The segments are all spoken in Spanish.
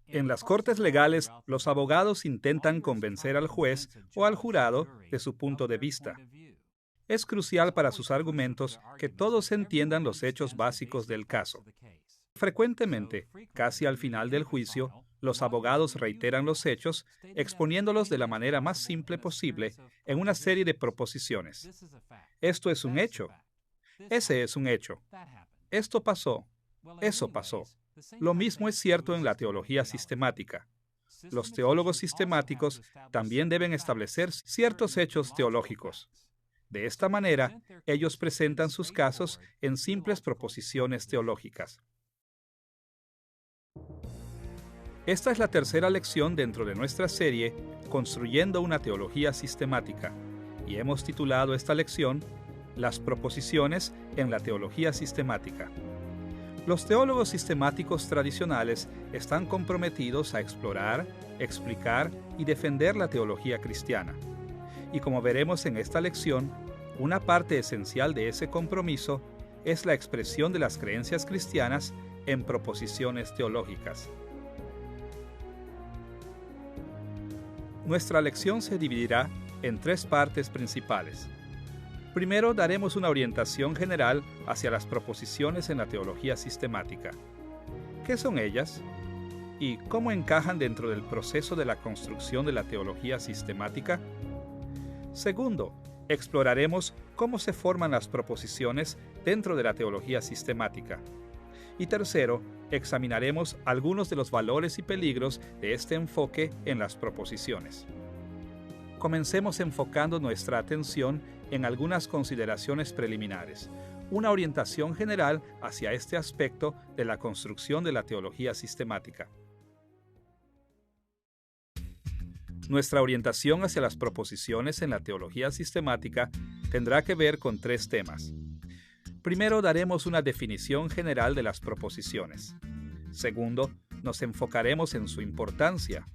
En las cortes legales, los abogados intentan convencer al juez o al jurado de su punto de vista. Es crucial para sus argumentos que todos entiendan los hechos básicos del caso. Frecuentemente, casi al final del juicio, los abogados reiteran los hechos, exponiéndolos de la manera más simple posible en una serie de proposiciones. Esto es un hecho. Ese es un hecho. Esto pasó. Eso pasó. Lo mismo es cierto en la teología sistemática. Los teólogos sistemáticos también deben establecer ciertos hechos teológicos. De esta manera, ellos presentan sus casos en simples proposiciones teológicas. Esta es la tercera lección dentro de nuestra serie Construyendo una teología sistemática, y hemos titulado esta lección Las proposiciones en la teología sistemática. Los teólogos sistemáticos tradicionales están comprometidos a explorar, explicar y defender la teología cristiana. Y como veremos en esta lección, una parte esencial de ese compromiso es la expresión de las creencias cristianas en proposiciones teológicas. Nuestra lección se dividirá en tres partes principales. Primero, daremos una orientación general hacia las proposiciones en la teología sistemática. ¿Qué son ellas? ¿Y cómo encajan dentro del proceso de la construcción de la teología sistemática? Segundo, exploraremos cómo se forman las proposiciones dentro de la teología sistemática. Y tercero, examinaremos algunos de los valores y peligros de este enfoque en las proposiciones. Comencemos enfocando nuestra atención en algunas consideraciones preliminares, una orientación general hacia este aspecto de la construcción de la teología sistemática. Nuestra orientación hacia las proposiciones en la teología sistemática tendrá que ver con tres temas. Primero, daremos una definición general de las proposiciones. Segundo, nos enfocaremos en su importancia.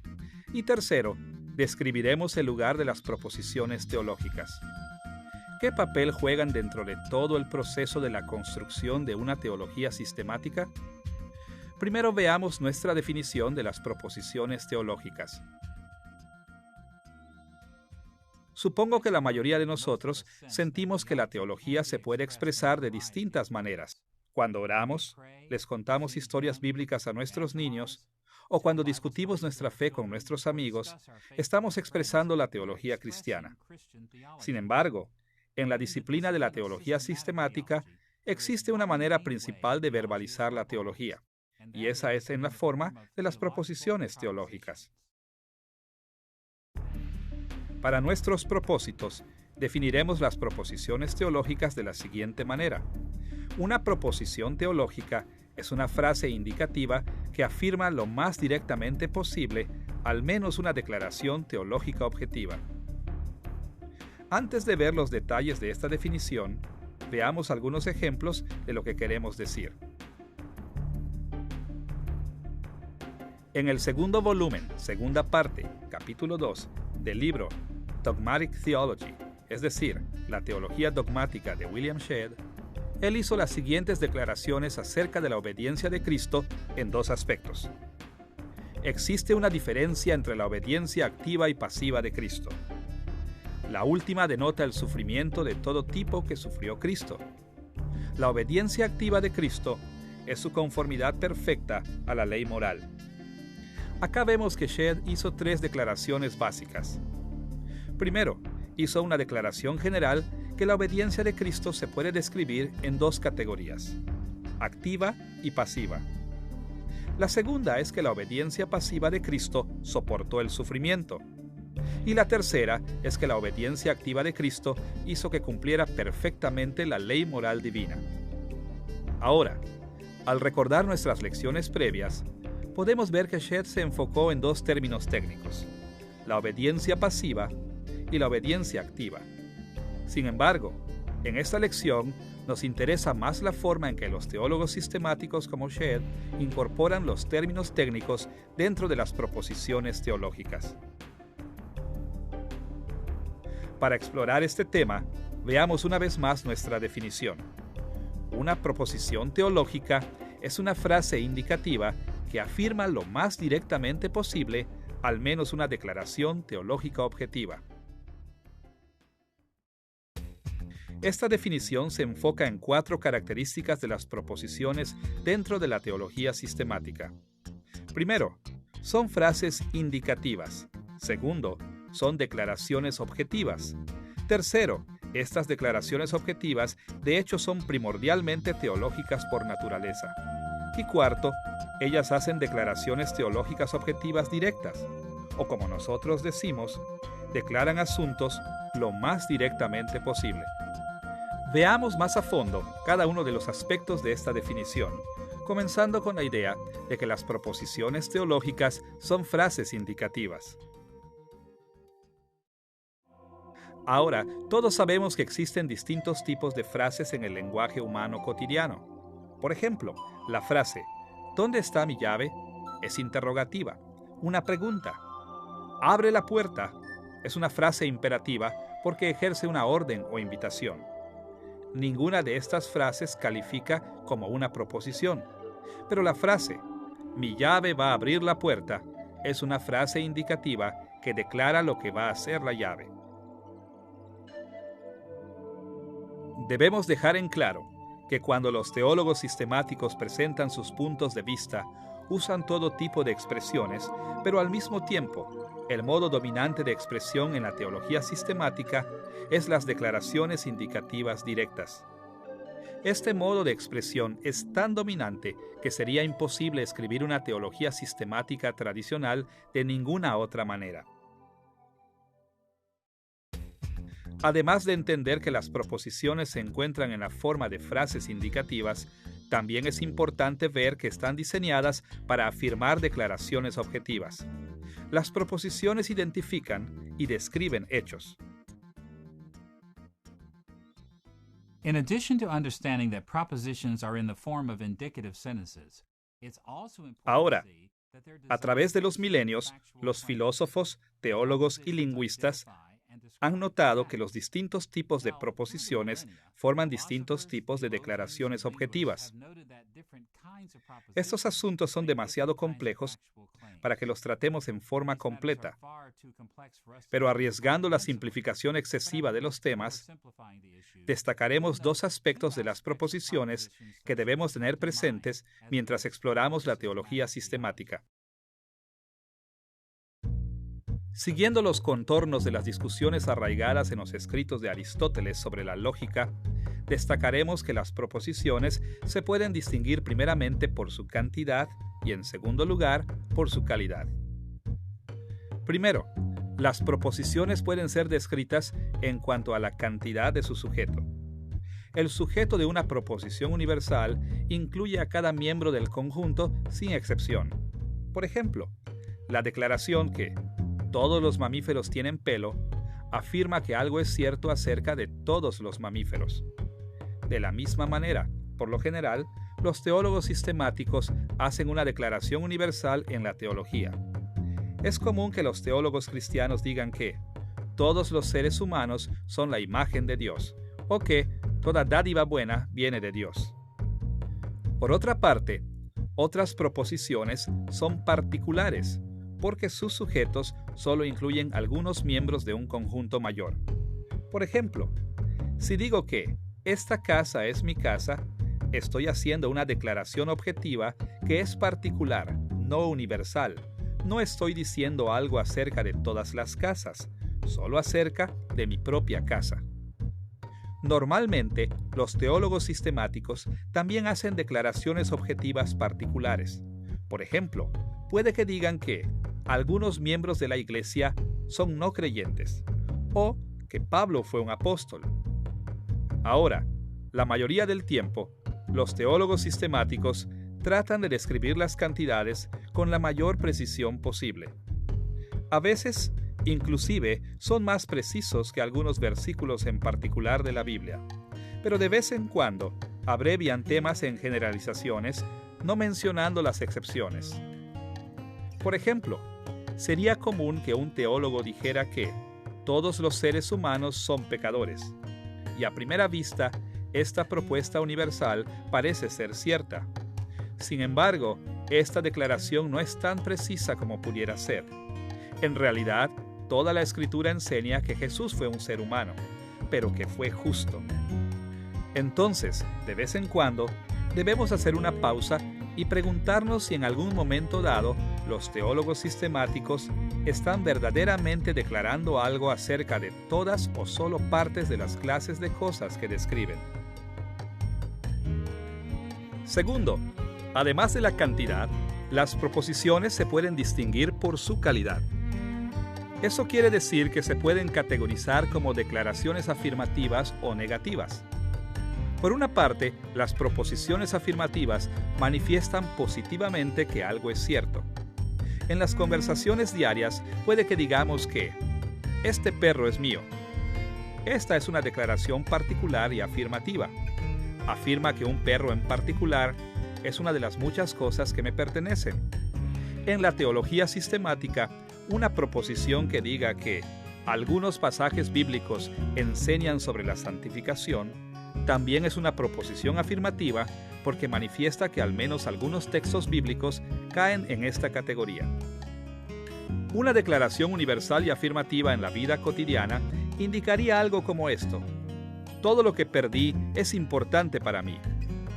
Y tercero, describiremos el lugar de las proposiciones teológicas. ¿Qué papel juegan dentro de todo el proceso de la construcción de una teología sistemática? Primero veamos nuestra definición de las proposiciones teológicas. Supongo que la mayoría de nosotros sentimos que la teología se puede expresar de distintas maneras. Cuando oramos, les contamos historias bíblicas a nuestros niños, o cuando discutimos nuestra fe con nuestros amigos, estamos expresando la teología cristiana. Sin embargo, en la disciplina de la teología sistemática, existe una manera principal de verbalizar la teología, y esa es en la forma de las proposiciones teológicas. Para nuestros propósitos, definiremos las proposiciones teológicas de la siguiente manera. Una proposición teológica es una frase indicativa que afirma lo más directamente posible al menos una declaración teológica objetiva. Antes de ver los detalles de esta definición, veamos algunos ejemplos de lo que queremos decir. En el segundo volumen, segunda parte, capítulo 2, del libro Dogmatic Theology, es decir, la teología dogmática de William Shedd, él hizo las siguientes declaraciones acerca de la obediencia de Cristo en dos aspectos. Existe una diferencia entre la obediencia activa y pasiva de Cristo. La última denota el sufrimiento de todo tipo que sufrió Cristo. La obediencia activa de Cristo es su conformidad perfecta a la ley moral. Acá vemos que Shedd hizo tres declaraciones básicas. Primero, hizo una declaración general que la obediencia de Cristo se puede describir en dos categorías, activa y pasiva. La segunda es que la obediencia pasiva de Cristo soportó el sufrimiento. Y la tercera es que la obediencia activa de Cristo hizo que cumpliera perfectamente la ley moral divina. Ahora, al recordar nuestras lecciones previas, podemos ver que Shedd se enfocó en dos términos técnicos, la obediencia pasiva y la obediencia activa. Sin embargo, en esta lección nos interesa más la forma en que los teólogos sistemáticos como Shedd incorporan los términos técnicos dentro de las proposiciones teológicas. Para explorar este tema, veamos una vez más nuestra definición. Una proposición teológica es una frase indicativa que afirma lo más directamente posible al menos una declaración teológica objetiva. Esta definición se enfoca en 4 características de las proposiciones dentro de la teología sistemática. Primero, son frases indicativas. Segundo, son declaraciones objetivas. Tercero, estas declaraciones objetivas de hecho son primordialmente teológicas por naturaleza. Y cuarto, ellas hacen declaraciones teológicas objetivas directas, o como nosotros decimos, declaran asuntos lo más directamente posible. Veamos más a fondo cada uno de los aspectos de esta definición, comenzando con la idea de que las proposiciones teológicas son frases indicativas. Ahora, todos sabemos que existen distintos tipos de frases en el lenguaje humano cotidiano. Por ejemplo, la frase ¿dónde está mi llave? Es interrogativa, una pregunta. Abre la puerta es una frase imperativa porque ejerce una orden o invitación. Ninguna de estas frases califica como una proposición, pero la frase mi llave va a abrir la puerta es una frase indicativa que declara lo que va a hacer la llave. Debemos dejar en claro que cuando los teólogos sistemáticos presentan sus puntos de vista, usan todo tipo de expresiones, pero al mismo tiempo, el modo dominante de expresión en la teología sistemática es las declaraciones indicativas directas. Este modo de expresión es tan dominante que sería imposible escribir una teología sistemática tradicional de ninguna otra manera. Además de entender que las proposiciones se encuentran en la forma de frases indicativas, también es importante ver que están diseñadas para afirmar declaraciones objetivas. Las proposiciones identifican y describen hechos. In addition to understanding that propositions are in the form of indicative sentences, it's also important Ahora, to see that they're a través de los designed milenios, factual los types. filósofos, teólogos y lingüistas han notado que los distintos tipos de proposiciones forman distintos tipos de declaraciones objetivas. Estos asuntos son demasiado complejos para que los tratemos en forma completa, pero arriesgando la simplificación excesiva de los temas, destacaremos 2 aspectos de las proposiciones que debemos tener presentes mientras exploramos la teología sistemática. Siguiendo los contornos de las discusiones arraigadas en los escritos de Aristóteles sobre la lógica, destacaremos que las proposiciones se pueden distinguir primeramente por su cantidad y, en segundo lugar, por su calidad. Primero, las proposiciones pueden ser descritas en cuanto a la cantidad de su sujeto. El sujeto de una proposición universal incluye a cada miembro del conjunto sin excepción. Por ejemplo, la declaración que todos los mamíferos tienen pelo afirma que algo es cierto acerca de todos los mamíferos. De la misma manera, por lo general, los teólogos sistemáticos hacen una declaración universal en la teología. Es común que los teólogos cristianos digan que todos los seres humanos son la imagen de Dios, o que toda dádiva buena viene de Dios. Por otra parte, otras proposiciones son particulares, porque sus sujetos solo incluyen algunos miembros de un conjunto mayor. Por ejemplo, si digo que esta casa es mi casa, estoy haciendo una declaración objetiva que es particular, no universal. No estoy diciendo algo acerca de todas las casas, solo acerca de mi propia casa. Normalmente, los teólogos sistemáticos también hacen declaraciones objetivas particulares. Por ejemplo, puede que digan que algunos miembros de la iglesia son no creyentes, o que Pablo fue un apóstol. Ahora, la mayoría del tiempo, los teólogos sistemáticos tratan de describir las cantidades con la mayor precisión posible. A veces, inclusive, son más precisos que algunos versículos en particular de la Biblia, pero de vez en cuando abrevian temas en generalizaciones, no mencionando las excepciones. Por ejemplo, sería común que un teólogo dijera que todos los seres humanos son pecadores, y a primera vista, esta propuesta universal parece ser cierta. Sin embargo, esta declaración no es tan precisa como pudiera ser. En realidad, toda la Escritura enseña que Jesús fue un ser humano, pero que fue justo. Entonces, de vez en cuando, debemos hacer una pausa y preguntarnos si en algún momento dado los teólogos sistemáticos están verdaderamente declarando algo acerca de todas o solo partes de las clases de cosas que describen. Segundo, además de la cantidad, las proposiciones se pueden distinguir por su calidad. Eso quiere decir que se pueden categorizar como declaraciones afirmativas o negativas. Por una parte, las proposiciones afirmativas manifiestan positivamente que algo es cierto. En las conversaciones diarias puede que digamos que «este perro es mío». Esta es una declaración particular y afirmativa. Afirma que un perro en particular es una de las muchas cosas que me pertenecen. En la teología sistemática, una proposición que diga que algunos pasajes bíblicos enseñan sobre la santificación también es una proposición afirmativa porque manifiesta que al menos algunos textos bíblicos caen en esta categoría. Una declaración universal y afirmativa en la vida cotidiana indicaría algo como esto: todo lo que perdí es importante para mí,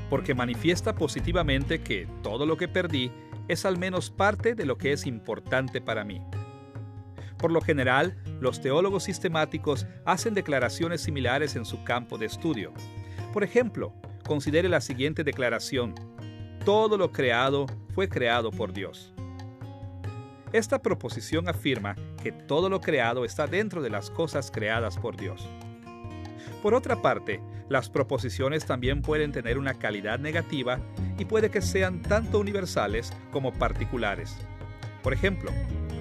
porque manifiesta positivamente que todo lo que perdí es al menos parte de lo que es importante para mí. Por lo general, los teólogos sistemáticos hacen declaraciones similares en su campo de estudio. Por ejemplo, considere la siguiente declaración: todo lo creado fue creado por Dios. Esta proposición afirma que todo lo creado está dentro de las cosas creadas por Dios. Por otra parte, las proposiciones también pueden tener una calidad negativa y puede que sean tanto universales como particulares. Por ejemplo,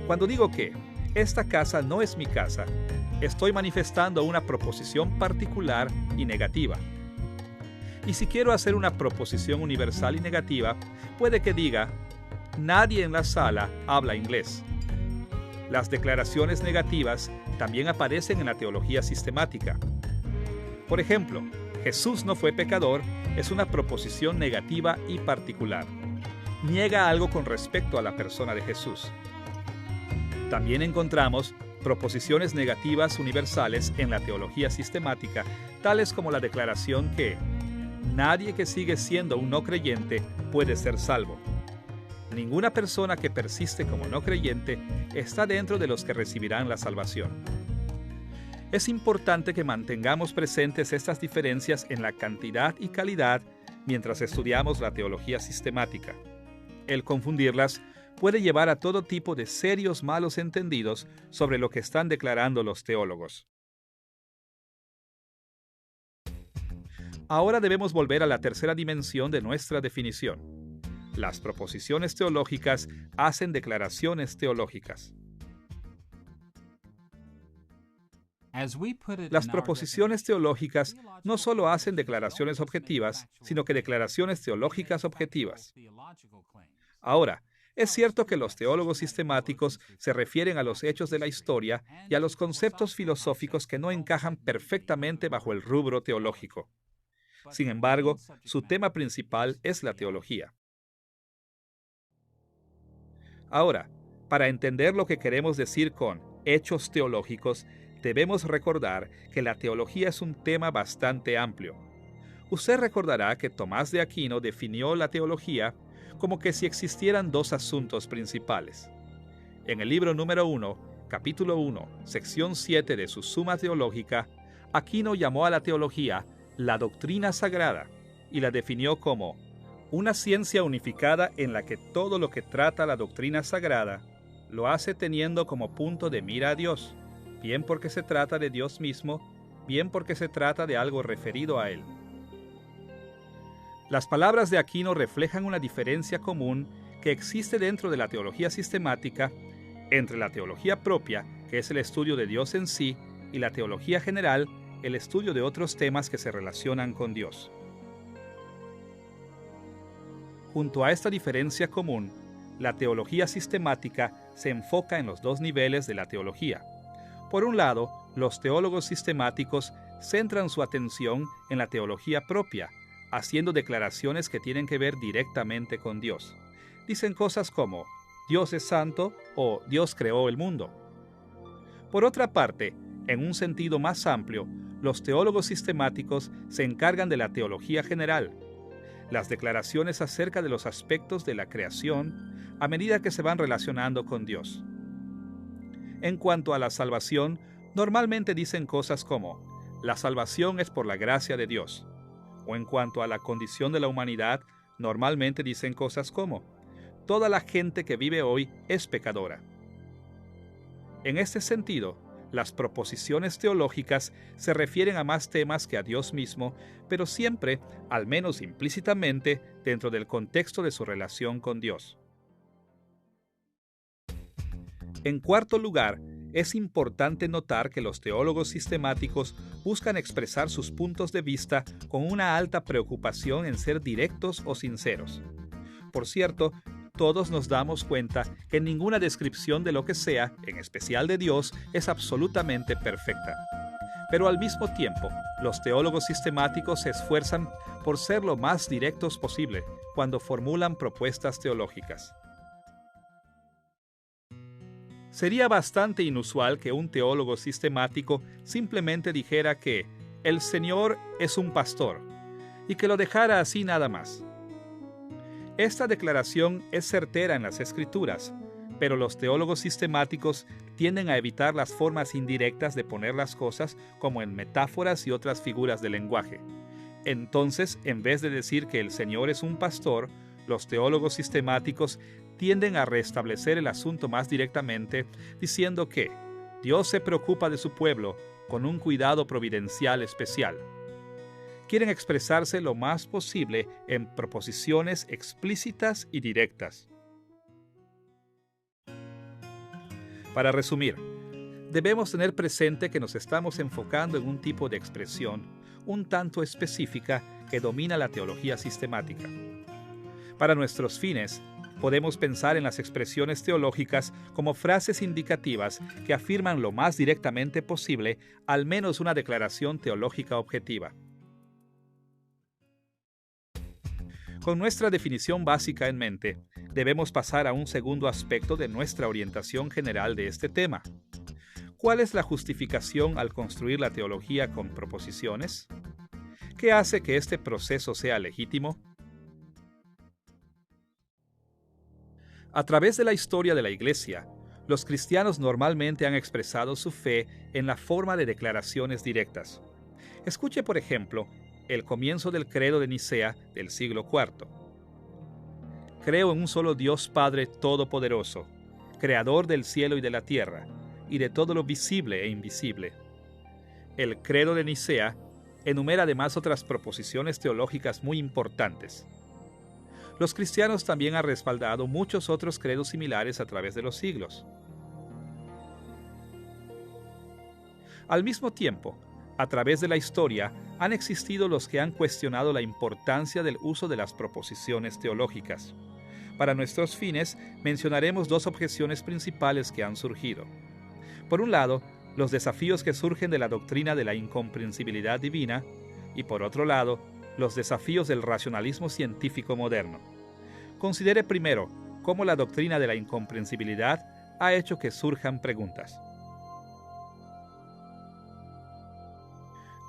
cuando digo que esta casa no es mi casa, estoy manifestando una proposición particular y negativa. Y si quiero hacer una proposición universal y negativa, puede que diga, nadie en la sala habla inglés. Las declaraciones negativas también aparecen en la teología sistemática. Por ejemplo, Jesús no fue pecador es una proposición negativa y particular. Niega algo con respecto a la persona de Jesús. También encontramos proposiciones negativas universales en la teología sistemática, tales como la declaración que nadie que sigue siendo un no creyente puede ser salvo. Ninguna persona que persiste como no creyente está dentro de los que recibirán la salvación. Es importante que mantengamos presentes estas diferencias en la cantidad y calidad mientras estudiamos la teología sistemática. El confundirlas puede llevar a todo tipo de serios malos entendidos sobre lo que están declarando los teólogos. Ahora debemos volver a la tercera dimensión de nuestra definición. Las proposiciones teológicas hacen declaraciones teológicas. Las proposiciones teológicas no solo hacen declaraciones objetivas, sino que declaraciones teológicas objetivas. Ahora, es cierto que los teólogos sistemáticos se refieren a los hechos de la historia y a los conceptos filosóficos que no encajan perfectamente bajo el rubro teológico. Sin embargo, su tema principal es la teología. Ahora, para entender lo que queremos decir con hechos teológicos, debemos recordar que la teología es un tema bastante amplio. Usted recordará que Tomás de Aquino definió la teología como que si existieran dos asuntos principales. En el libro número 1, capítulo 1, sección 7 de su Suma Teológica, Aquino llamó a la teología la doctrina sagrada y la definió como una ciencia unificada en la que todo lo que trata la doctrina sagrada lo hace teniendo como punto de mira a Dios, bien porque se trata de Dios mismo, bien porque se trata de algo referido a Él. Las palabras de Aquino reflejan una diferencia común que existe dentro de la teología sistemática entre la teología propia, que es el estudio de Dios en sí, y la teología general, el estudio de otros temas que se relacionan con Dios. Junto a esta diferencia común, la teología sistemática se enfoca en los dos niveles de la teología. Por un lado, los teólogos sistemáticos centran su atención en la teología propia, haciendo declaraciones que tienen que ver directamente con Dios. Dicen cosas como Dios es santo o Dios creó el mundo. Por otra parte, en un sentido más amplio, los teólogos sistemáticos se encargan de la teología general, las declaraciones acerca de los aspectos de la creación a medida que se van relacionando con Dios. En cuanto a la salvación, normalmente dicen cosas como la salvación es por la gracia de Dios, o en cuanto a la condición de la humanidad, normalmente dicen cosas como toda la gente que vive hoy es pecadora. En este sentido, las proposiciones teológicas se refieren a más temas que a Dios mismo, pero siempre, al menos implícitamente, dentro del contexto de su relación con Dios. En cuarto lugar, es importante notar que los teólogos sistemáticos buscan expresar sus puntos de vista con una alta preocupación en ser directos o sinceros. Por cierto, todos nos damos cuenta que ninguna descripción de lo que sea, en especial de Dios, es absolutamente perfecta. Pero al mismo tiempo, los teólogos sistemáticos se esfuerzan por ser lo más directos posible cuando formulan propuestas teológicas. Sería bastante inusual que un teólogo sistemático simplemente dijera que el Señor es un pastor y que lo dejara así nada más. Esta declaración es certera en las Escrituras, pero los teólogos sistemáticos tienden a evitar las formas indirectas de poner las cosas como en metáforas y otras figuras del lenguaje. Entonces, en vez de decir que el Señor es un pastor, los teólogos sistemáticos tienden a restablecer el asunto más directamente, diciendo que Dios se preocupa de su pueblo con un cuidado providencial especial. Quieren expresarse lo más posible en proposiciones explícitas y directas. Para resumir, debemos tener presente que nos estamos enfocando en un tipo de expresión un tanto específica que domina la teología sistemática. Para nuestros fines, podemos pensar en las expresiones teológicas como frases indicativas que afirman lo más directamente posible al menos una declaración teológica objetiva. Con nuestra definición básica en mente, debemos pasar a un segundo aspecto de nuestra orientación general de este tema. ¿Cuál es la justificación al construir la teología con proposiciones? ¿Qué hace que este proceso sea legítimo? A través de la historia de la Iglesia, los cristianos normalmente han expresado su fe en la forma de declaraciones directas. Escuche, por ejemplo, el comienzo del credo de Nicea del siglo IV. Creo en un solo Dios Padre Todopoderoso, Creador del cielo y de la tierra, y de todo lo visible e invisible. El credo de Nicea enumera además otras proposiciones teológicas muy importantes. Los cristianos también han respaldado muchos otros credos similares a través de los siglos. Al mismo tiempo, a través de la historia, han existido los que han cuestionado la importancia del uso de las proposiciones teológicas. Para nuestros fines, mencionaremos dos objeciones principales que han surgido. Por un lado, los desafíos que surgen de la doctrina de la incomprensibilidad divina, y por otro lado, los desafíos del racionalismo científico moderno. Considere primero cómo la doctrina de la incomprensibilidad ha hecho que surjan preguntas.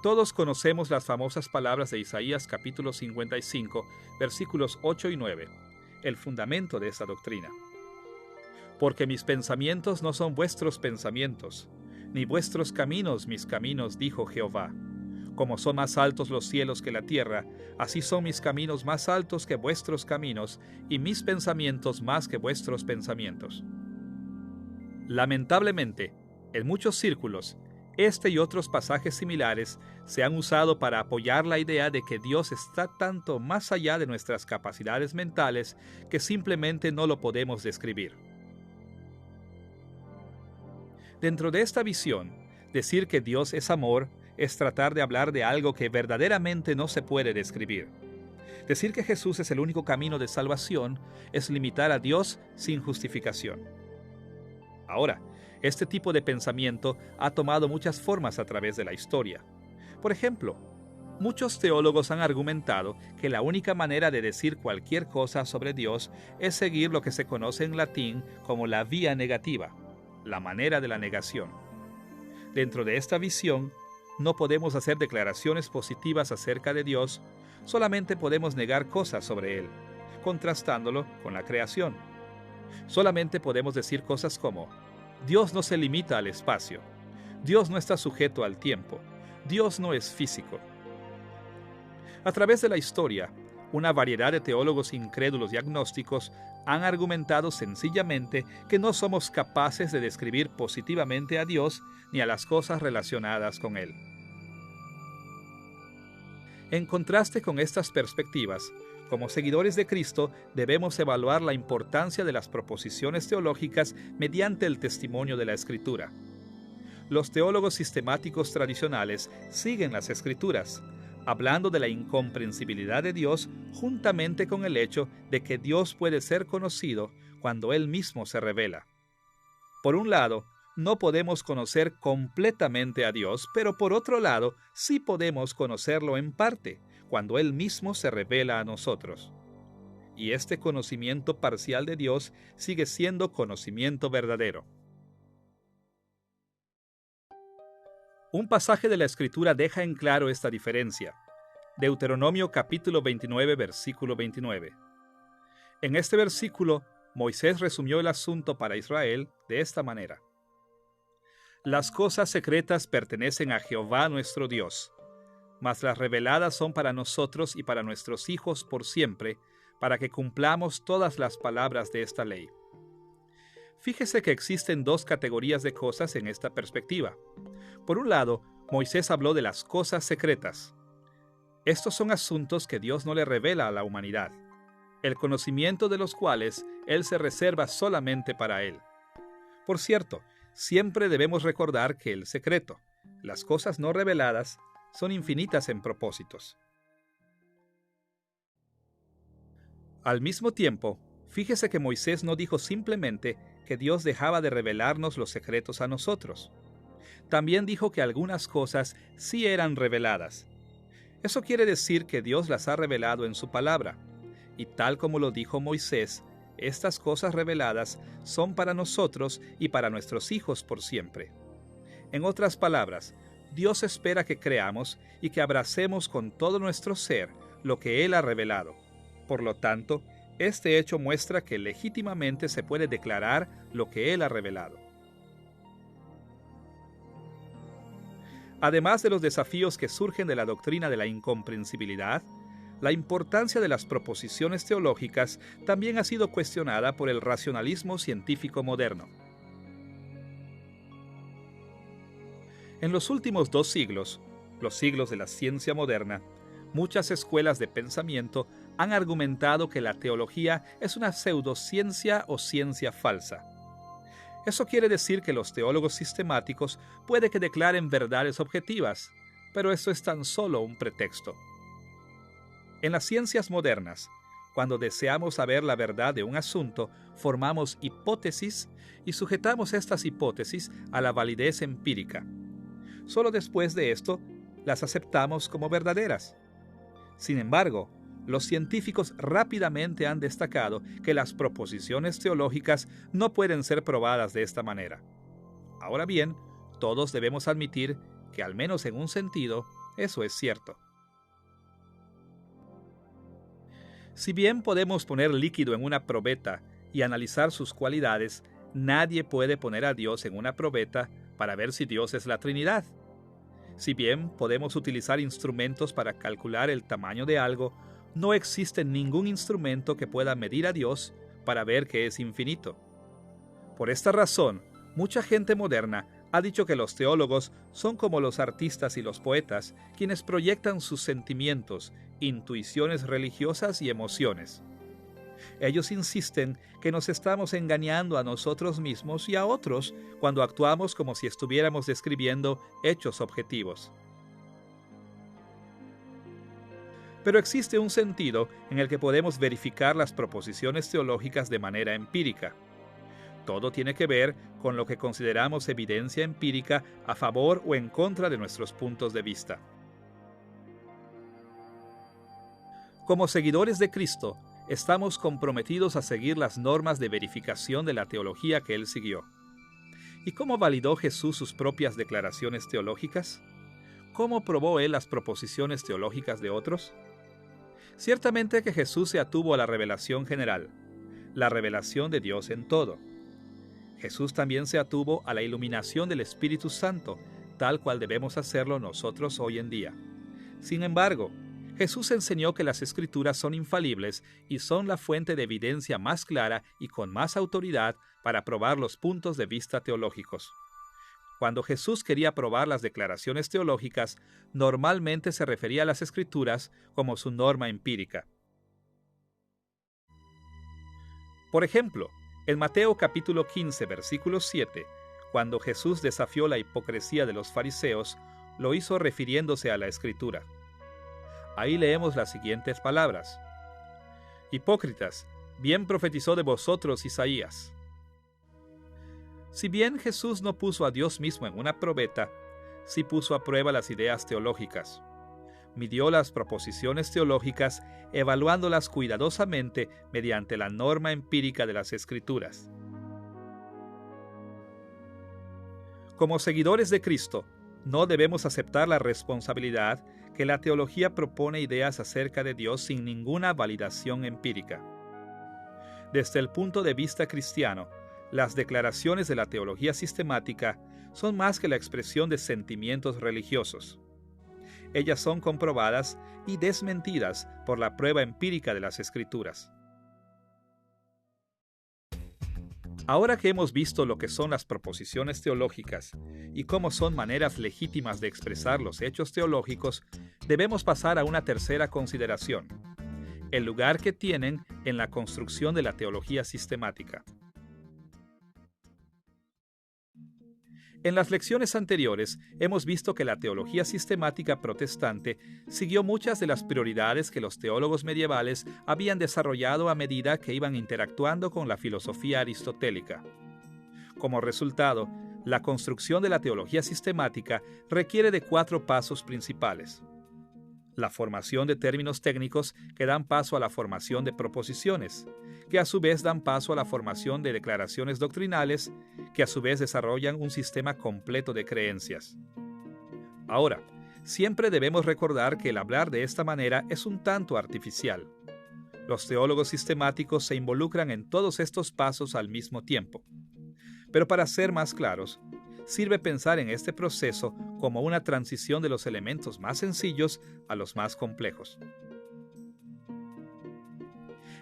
Todos conocemos las famosas palabras de Isaías capítulo 55, versículos 8 y 9, el fundamento de esa doctrina. Porque mis pensamientos no son vuestros pensamientos, ni vuestros caminos mis caminos, dijo Jehová. Como son más altos los cielos que la tierra, así son mis caminos más altos que vuestros caminos, y mis pensamientos más que vuestros pensamientos. Lamentablemente, en muchos círculos, este y otros pasajes similares se han usado para apoyar la idea de que Dios está tanto más allá de nuestras capacidades mentales que simplemente no lo podemos describir. Dentro de esta visión, decir que Dios es amor es tratar de hablar de algo que verdaderamente no se puede describir. Decir que Jesús es el único camino de salvación es limitar a Dios sin justificación. Ahora, este tipo de pensamiento ha tomado muchas formas a través de la historia. Por ejemplo, Muchos teólogos han argumentado que la única manera de decir cualquier cosa sobre Dios es seguir lo que se conoce en latín como la vía negativa, la manera de la negación. Dentro de esta visión, no podemos hacer declaraciones positivas acerca de Dios, solamente podemos negar cosas sobre Él, contrastándolo con la creación. Solamente podemos decir cosas como: Dios no se limita al espacio, Dios no está sujeto al tiempo, Dios no es físico. A través de la historia, una variedad de teólogos incrédulos y agnósticos han argumentado sencillamente que no somos capaces de describir positivamente a Dios ni a las cosas relacionadas con Él. En contraste con estas perspectivas, como seguidores de Cristo debemos evaluar la importancia de las proposiciones teológicas mediante el testimonio de la Escritura. Los teólogos sistemáticos tradicionales siguen las Escrituras, hablando de la incomprensibilidad de Dios juntamente con el hecho de que Dios puede ser conocido cuando Él mismo se revela. Por un lado, no podemos conocer completamente a Dios, pero por otro lado, sí podemos conocerlo en parte, cuando Él mismo se revela a nosotros. Y este conocimiento parcial de Dios sigue siendo conocimiento verdadero. Un pasaje de la Escritura deja en claro esta diferencia. Deuteronomio capítulo 29, versículo 29. En este versículo, Moisés resumió el asunto para Israel de esta manera: Las cosas secretas pertenecen a Jehová nuestro Dios, mas las reveladas son para nosotros y para nuestros hijos por siempre, para que cumplamos todas las palabras de esta ley. Fíjese que existen dos categorías de cosas en esta perspectiva. Por un lado, Moisés habló de las cosas secretas. Estos son asuntos que Dios no le revela a la humanidad, el conocimiento de los cuales Él se reserva solamente para Él. Por cierto, siempre debemos recordar que el secreto, las cosas no reveladas, son infinitas en propósitos. Al mismo tiempo, fíjese que Moisés no dijo simplemente que Dios dejaba de revelarnos los secretos a nosotros. También dijo que algunas cosas sí eran reveladas. Eso quiere decir que Dios las ha revelado en su palabra. Y tal como lo dijo Moisés, estas cosas reveladas son para nosotros y para nuestros hijos por siempre. En otras palabras, Dios espera que creamos y que abracemos con todo nuestro ser lo que Él ha revelado. Por lo tanto, este hecho muestra que legítimamente se puede declarar lo que Él ha revelado. Además de los desafíos que surgen de la doctrina de la incomprensibilidad, la importancia de las proposiciones teológicas también ha sido cuestionada por el racionalismo científico moderno. En los últimos 2 siglos, los siglos de la ciencia moderna, muchas escuelas de pensamiento han argumentado que la teología es una pseudociencia o ciencia falsa. Eso quiere decir que los teólogos sistemáticos puede que declaren verdades objetivas, pero eso es tan solo un pretexto. En las ciencias modernas, cuando deseamos saber la verdad de un asunto, formamos hipótesis y sujetamos estas hipótesis a la validez empírica. Solo después de esto, las aceptamos como verdaderas. Sin embargo, los científicos rápidamente han destacado que las proposiciones teológicas no pueden ser probadas de esta manera. Ahora bien, todos debemos admitir que, al menos en un sentido, eso es cierto. Si bien podemos poner líquido en una probeta y analizar sus cualidades, nadie puede poner a Dios en una probeta para ver si Dios es la Trinidad. Si bien podemos utilizar instrumentos para calcular el tamaño de algo, no existe ningún instrumento que pueda medir a Dios para ver que es infinito. Por esta razón, mucha gente moderna ha dicho que los teólogos son como los artistas y los poetas, quienes proyectan sus sentimientos, intuiciones religiosas y emociones. Ellos insisten que nos estamos engañando a nosotros mismos y a otros cuando actuamos como si estuviéramos describiendo hechos objetivos. Pero existe un sentido en el que podemos verificar las proposiciones teológicas de manera empírica. Todo tiene que ver con lo que consideramos evidencia empírica a favor o en contra de nuestros puntos de vista. Como seguidores de Cristo, estamos comprometidos a seguir las normas de verificación de la teología que Él siguió. ¿Y cómo validó Jesús sus propias declaraciones teológicas? ¿Cómo probó Él las proposiciones teológicas de otros? Ciertamente que Jesús se atuvo a la revelación general, la revelación de Dios en todo. Jesús también se atuvo a la iluminación del Espíritu Santo, tal cual debemos hacerlo nosotros hoy en día. Sin embargo, Jesús enseñó que las Escrituras son infalibles y son la fuente de evidencia más clara y con más autoridad para probar los puntos de vista teológicos. Cuando Jesús quería probar las declaraciones teológicas, normalmente se refería a las Escrituras como su norma empírica. Por ejemplo, en Mateo capítulo 15, versículo 7, cuando Jesús desafió la hipocresía de los fariseos, lo hizo refiriéndose a la Escritura. Ahí leemos las siguientes palabras: Hipócritas, bien profetizó de vosotros Isaías. Si bien Jesús no puso a Dios mismo en una probeta, sí puso a prueba las ideas teológicas. Midió las proposiciones teológicas, evaluándolas cuidadosamente mediante la norma empírica de las Escrituras. Como seguidores de Cristo, no debemos aceptar la responsabilidad que la teología propone ideas acerca de Dios sin ninguna validación empírica. Desde el punto de vista cristiano, las declaraciones de la teología sistemática son más que la expresión de sentimientos religiosos. Ellas son comprobadas y desmentidas por la prueba empírica de las Escrituras. Ahora que hemos visto lo que son las proposiciones teológicas y cómo son maneras legítimas de expresar los hechos teológicos, debemos pasar a una tercera consideración: el lugar que tienen en la construcción de la teología sistemática. En las lecciones anteriores hemos visto que la teología sistemática protestante siguió muchas de las prioridades que los teólogos medievales habían desarrollado a medida que iban interactuando con la filosofía aristotélica. Como resultado, la construcción de la teología sistemática requiere de 4 pasos principales: la formación de términos técnicos que dan paso a la formación de proposiciones, que a su vez dan paso a la formación de declaraciones doctrinales, que a su vez desarrollan un sistema completo de creencias. Ahora, siempre debemos recordar que el hablar de esta manera es un tanto artificial. Los teólogos sistemáticos se involucran en todos estos pasos al mismo tiempo. Pero para ser más claros, sirve pensar en este proceso como una transición de los elementos más sencillos a los más complejos.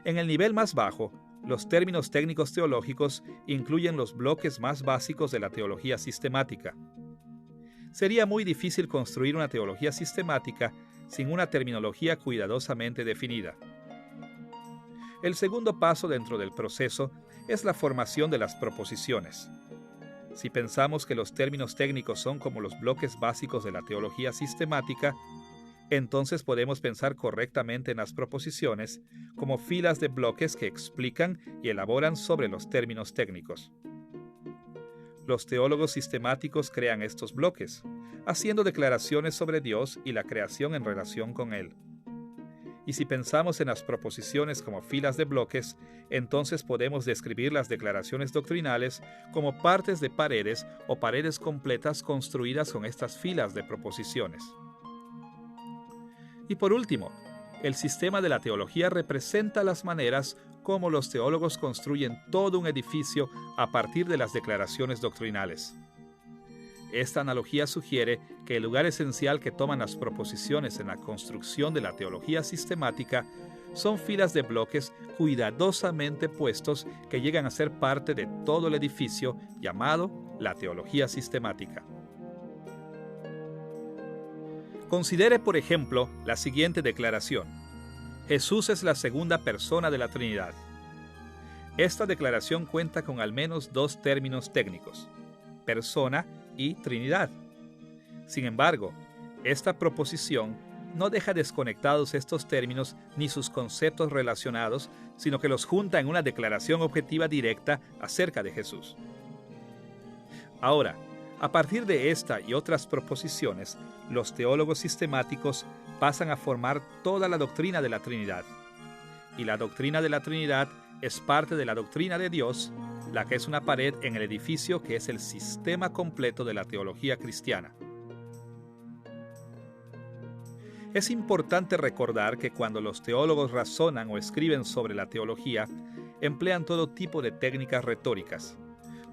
En el nivel más bajo, los términos técnicos teológicos incluyen los bloques más básicos de la teología sistemática. Sería muy difícil construir una teología sistemática sin una terminología cuidadosamente definida. El segundo paso dentro del proceso es la formación de las proposiciones. Si pensamos que los términos técnicos son como los bloques básicos de la teología sistemática, entonces podemos pensar correctamente en las proposiciones como filas de bloques que explican y elaboran sobre los términos técnicos. Los teólogos sistemáticos crean estos bloques, haciendo declaraciones sobre Dios y la creación en relación con Él. Y si pensamos en las proposiciones como filas de bloques, entonces podemos describir las declaraciones doctrinales como partes de paredes o paredes completas construidas con estas filas de proposiciones. Y por último, el sistema de la teología representa las maneras como los teólogos construyen todo un edificio a partir de las declaraciones doctrinales. Esta analogía sugiere que el lugar esencial que toman las proposiciones en la construcción de la teología sistemática son filas de bloques cuidadosamente puestos que llegan a ser parte de todo el edificio llamado la teología sistemática. Considere, por ejemplo, la siguiente declaración: Jesús es la segunda persona de la Trinidad. Esta declaración cuenta con al menos 2 términos técnicos: persona y Trinidad. Sin embargo, esta proposición no deja desconectados estos términos ni sus conceptos relacionados, sino que los junta en una declaración objetiva directa acerca de Jesús. Ahora, a partir de esta y otras proposiciones, los teólogos sistemáticos pasan a formar toda la doctrina de la Trinidad. Y la doctrina de la Trinidad es parte de la doctrina de Dios, la que es una pared en el edificio que es el sistema completo de la teología cristiana. Es importante recordar que cuando los teólogos razonan o escriben sobre la teología, emplean todo tipo de técnicas retóricas.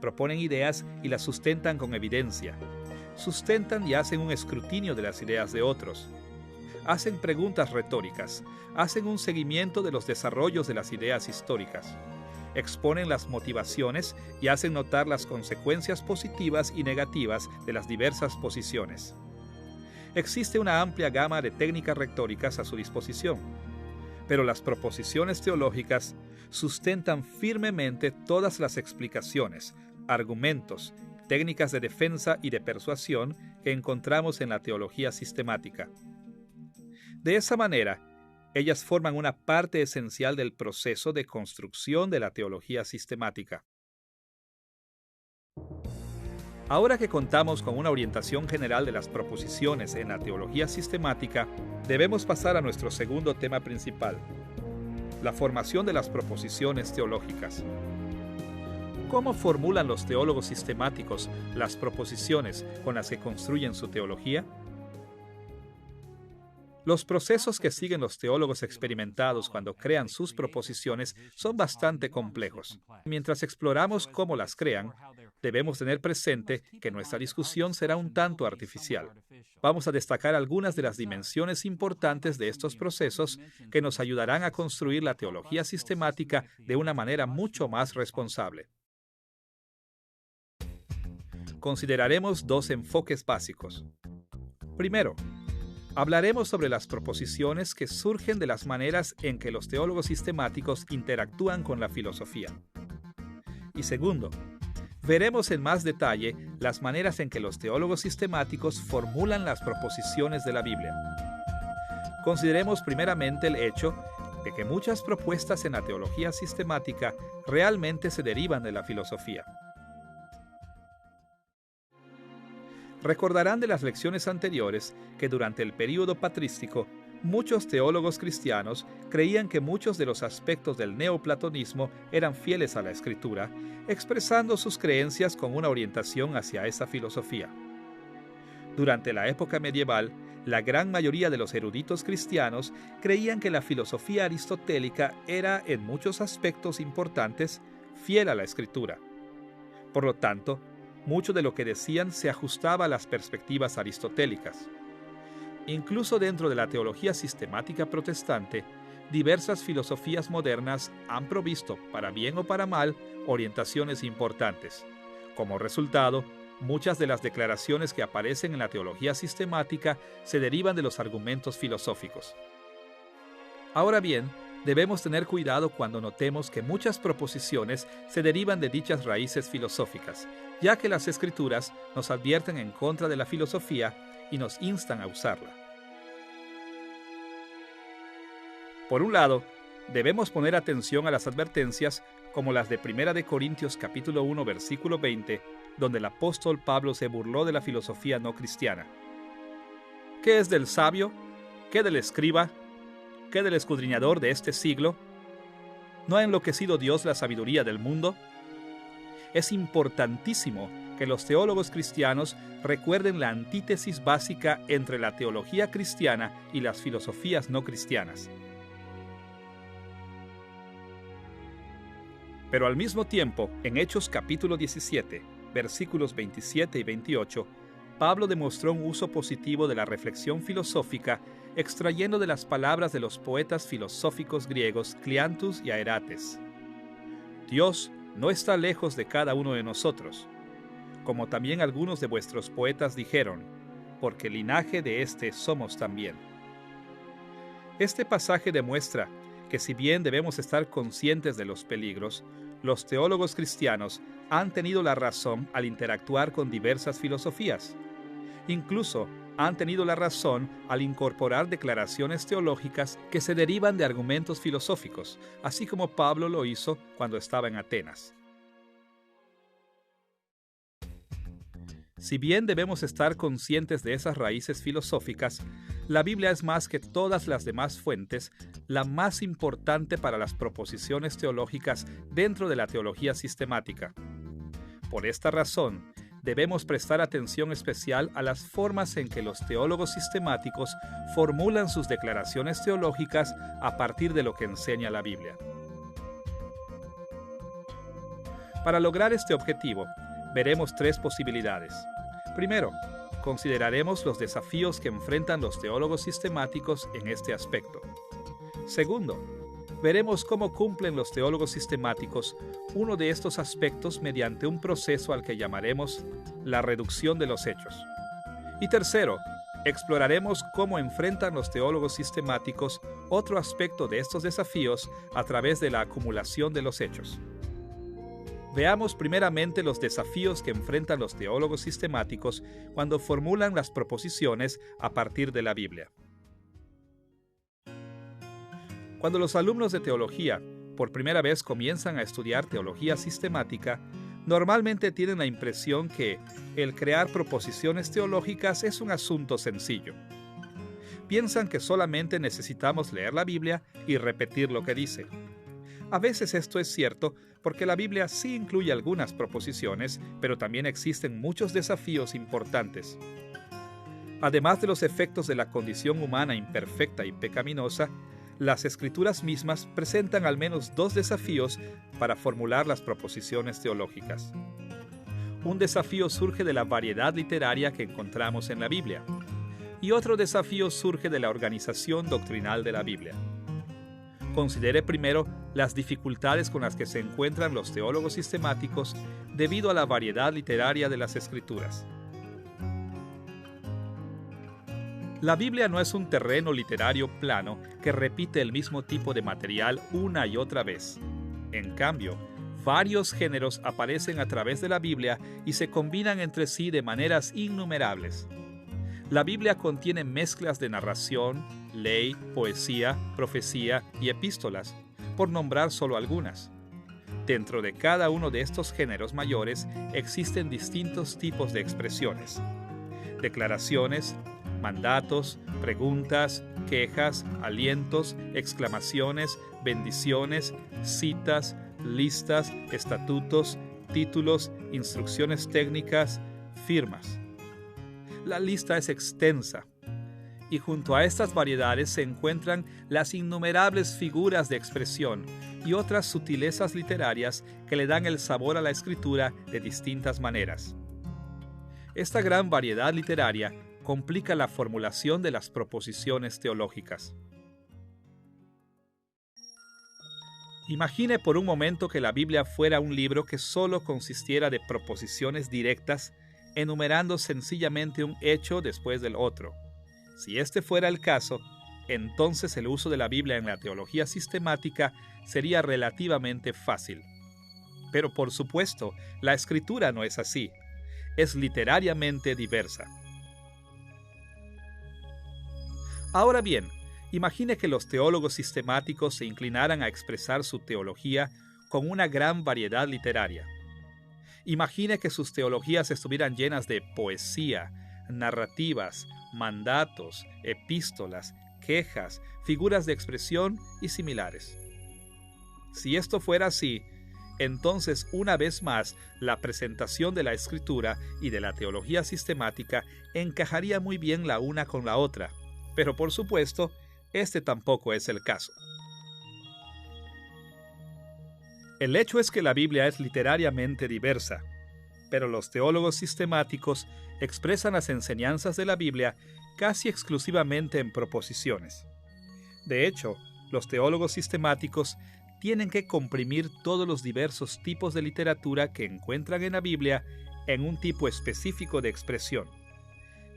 Proponen ideas y las sustentan con evidencia. Sustentan y hacen un escrutinio de las ideas de otros. Hacen preguntas retóricas. Hacen un seguimiento de los desarrollos de las ideas históricas. Exponen las motivaciones y hacen notar las consecuencias positivas y negativas de las diversas posiciones. Existe una amplia gama de técnicas retóricas a su disposición, pero las proposiciones teológicas sustentan firmemente todas las explicaciones, argumentos, técnicas de defensa y de persuasión que encontramos en la teología sistemática. De esa manera, ellas forman una parte esencial del proceso de construcción de la teología sistemática. Ahora que contamos con una orientación general de las proposiciones en la teología sistemática, debemos pasar a nuestro segundo tema principal, la formación de las proposiciones teológicas. ¿Cómo formulan los teólogos sistemáticos las proposiciones con las que construyen su teología? Los procesos que siguen los teólogos experimentados cuando crean sus proposiciones son bastante complejos. Mientras exploramos cómo las crean, debemos tener presente que nuestra discusión será un tanto artificial. Vamos a destacar algunas de las dimensiones importantes de estos procesos que nos ayudarán a construir la teología sistemática de una manera mucho más responsable. Consideraremos dos enfoques básicos. Primero, hablaremos sobre las proposiciones que surgen de las maneras en que los teólogos sistemáticos interactúan con la filosofía. Y segundo, veremos en más detalle las maneras en que los teólogos sistemáticos formulan las proposiciones de la Biblia. Consideremos primeramente el hecho de que muchas propuestas en la teología sistemática realmente se derivan de la filosofía. Recordarán de las lecciones anteriores que durante el período patrístico, muchos teólogos cristianos creían que muchos de los aspectos del neoplatonismo eran fieles a la Escritura, expresando sus creencias con una orientación hacia esa filosofía. Durante la época medieval, la gran mayoría de los eruditos cristianos creían que la filosofía aristotélica era, en muchos aspectos importantes, fiel a la Escritura. Por lo tanto, mucho de lo que decían se ajustaba a las perspectivas aristotélicas. Incluso dentro de la teología sistemática protestante, diversas filosofías modernas han provisto, para bien o para mal, orientaciones importantes. Como resultado, muchas de las declaraciones que aparecen en la teología sistemática se derivan de los argumentos filosóficos. Ahora bien, debemos tener cuidado cuando notemos que muchas proposiciones se derivan de dichas raíces filosóficas, ya que las Escrituras nos advierten en contra de la filosofía y nos instan a usarla. Por un lado, debemos poner atención a las advertencias como las de 1 Corintios capítulo 1 versículo 20, donde el apóstol Pablo se burló de la filosofía no cristiana. ¿Qué es del sabio? ¿Qué del escriba? ¿Qué del escudriñador de este siglo? ¿No ha enloquecido Dios la sabiduría del mundo? Es importantísimo que los teólogos cristianos recuerden la antítesis básica entre la teología cristiana y las filosofías no cristianas. Pero al mismo tiempo, en Hechos capítulo 17, versículos 27 y 28, Pablo demostró un uso positivo de la reflexión filosófica extrayendo de las palabras de los poetas filosóficos griegos Cleantus y Aerates. Dios no está lejos de cada uno de nosotros, como también algunos de vuestros poetas dijeron, porque linaje de éste somos también. Este pasaje demuestra que si bien debemos estar conscientes de los peligros, los teólogos cristianos han tenido la razón al interactuar con diversas filosofías. Incluso han tenido la razón al incorporar declaraciones teológicas que se derivan de argumentos filosóficos, así como Pablo lo hizo cuando estaba en Atenas. Si bien debemos estar conscientes de esas raíces filosóficas, la Biblia es más que todas las demás fuentes, la más importante para las proposiciones teológicas dentro de la teología sistemática. Por esta razón, debemos prestar atención especial a las formas en que los teólogos sistemáticos formulan sus declaraciones teológicas a partir de lo que enseña la Biblia. Para lograr este objetivo, veremos tres posibilidades. Primero, consideraremos los desafíos que enfrentan los teólogos sistemáticos en este aspecto. Segundo, veremos cómo cumplen los teólogos sistemáticos uno de estos aspectos mediante un proceso al que llamaremos la reducción de los hechos. Y tercero, exploraremos cómo enfrentan los teólogos sistemáticos otro aspecto de estos desafíos a través de la acumulación de los hechos. Veamos primeramente los desafíos que enfrentan los teólogos sistemáticos cuando formulan las proposiciones a partir de la Biblia. Cuando los alumnos de teología por primera vez comienzan a estudiar teología sistemática, normalmente tienen la impresión que el crear proposiciones teológicas es un asunto sencillo. Piensan que solamente necesitamos leer la Biblia y repetir lo que dice. A veces esto es cierto porque la Biblia sí incluye algunas proposiciones, pero también existen muchos desafíos importantes. Además de los efectos de la condición humana imperfecta y pecaminosa, las Escrituras mismas presentan al menos dos desafíos para formular las proposiciones teológicas. Un desafío surge de la variedad literaria que encontramos en la Biblia, y otro desafío surge de la organización doctrinal de la Biblia. Considere primero las dificultades con las que se encuentran los teólogos sistemáticos debido a la variedad literaria de las Escrituras. La Biblia no es un terreno literario plano que repite el mismo tipo de material una y otra vez. En cambio, varios géneros aparecen a través de la Biblia y se combinan entre sí de maneras innumerables. La Biblia contiene mezclas de narración, ley, poesía, profecía y epístolas, por nombrar solo algunas. Dentro de cada uno de estos géneros mayores existen distintos tipos de expresiones: declaraciones, mandatos, preguntas, quejas, alientos, exclamaciones, bendiciones, citas, listas, estatutos, títulos, instrucciones técnicas, firmas. La lista es extensa, y junto a estas variedades se encuentran las innumerables figuras de expresión y otras sutilezas literarias que le dan el sabor a la escritura de distintas maneras. Esta gran variedad literaria complica la formulación de las proposiciones teológicas. Imagine por un momento que la Biblia fuera un libro que solo consistiera de proposiciones directas, enumerando sencillamente un hecho después del otro. Si este fuera el caso, entonces el uso de la Biblia en la teología sistemática sería relativamente fácil. Pero por supuesto, la Escritura no es así. Es literariamente diversa. Ahora bien, imagine que los teólogos sistemáticos se inclinaran a expresar su teología con una gran variedad literaria. Imagine que sus teologías estuvieran llenas de poesía, narrativas, mandatos, epístolas, quejas, figuras de expresión y similares. Si esto fuera así, entonces una vez más la presentación de la Escritura y de la teología sistemática encajaría muy bien la una con la otra, pero por supuesto, este tampoco es el caso. El hecho es que la Biblia es literariamente diversa, pero los teólogos sistemáticos expresan las enseñanzas de la Biblia casi exclusivamente en proposiciones. De hecho, los teólogos sistemáticos tienen que comprimir todos los diversos tipos de literatura que encuentran en la Biblia en un tipo específico de expresión.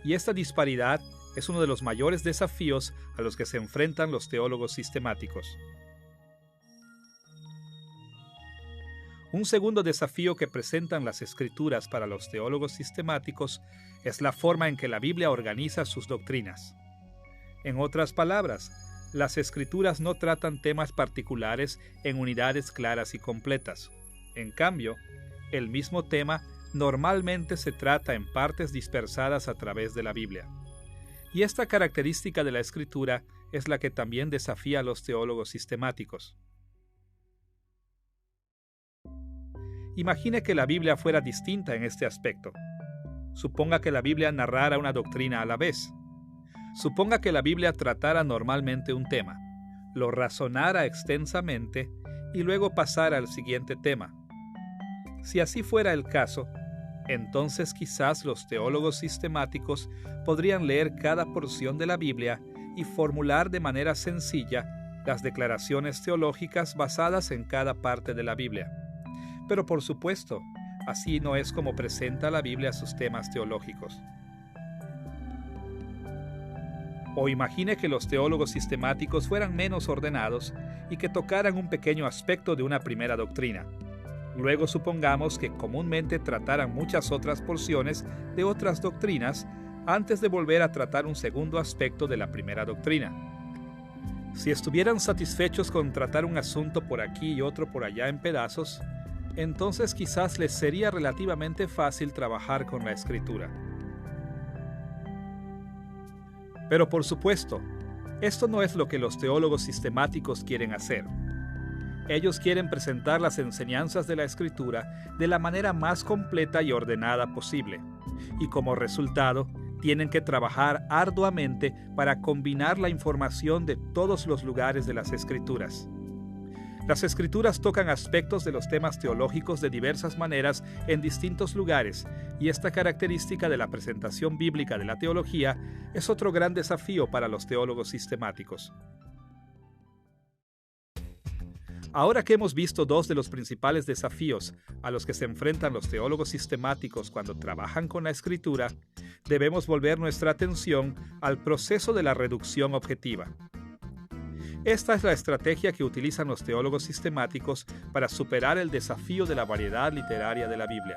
Y esta disparidad es uno de los mayores desafíos a los que se enfrentan los teólogos sistemáticos. Un segundo desafío que presentan las Escrituras para los teólogos sistemáticos es la forma en que la Biblia organiza sus doctrinas. En otras palabras, las Escrituras no tratan temas particulares en unidades claras y completas. En cambio, el mismo tema normalmente se trata en partes dispersadas a través de la Biblia. Y esta característica de la Escritura es la que también desafía a los teólogos sistemáticos. Imagine que la Biblia fuera distinta en este aspecto. Suponga que la Biblia narrara una doctrina a la vez. Suponga que la Biblia tratara normalmente un tema, lo razonara extensamente y luego pasara al siguiente tema. Si así fuera el caso, entonces quizás los teólogos sistemáticos podrían leer cada porción de la Biblia y formular de manera sencilla las declaraciones teológicas basadas en cada parte de la Biblia. Pero por supuesto, así no es como presenta la Biblia sus temas teológicos. O imagine que los teólogos sistemáticos fueran menos ordenados y que tocaran un pequeño aspecto de una primera doctrina. Luego supongamos que comúnmente trataran muchas otras porciones de otras doctrinas antes de volver a tratar un segundo aspecto de la primera doctrina. Si estuvieran satisfechos con tratar un asunto por aquí y otro por allá en pedazos, entonces quizás les sería relativamente fácil trabajar con la Escritura. Pero por supuesto, esto no es lo que los teólogos sistemáticos quieren hacer. Ellos quieren presentar las enseñanzas de la Escritura de la manera más completa y ordenada posible, y como resultado, tienen que trabajar arduamente para combinar la información de todos los lugares de las Escrituras. Las Escrituras tocan aspectos de los temas teológicos de diversas maneras en distintos lugares, y esta característica de la presentación bíblica de la teología es otro gran desafío para los teólogos sistemáticos. Ahora que hemos visto dos de los principales desafíos a los que se enfrentan los teólogos sistemáticos cuando trabajan con la Escritura, debemos volver nuestra atención al proceso de la reducción objetiva. Esta es la estrategia que utilizan los teólogos sistemáticos para superar el desafío de la variedad literaria de la Biblia.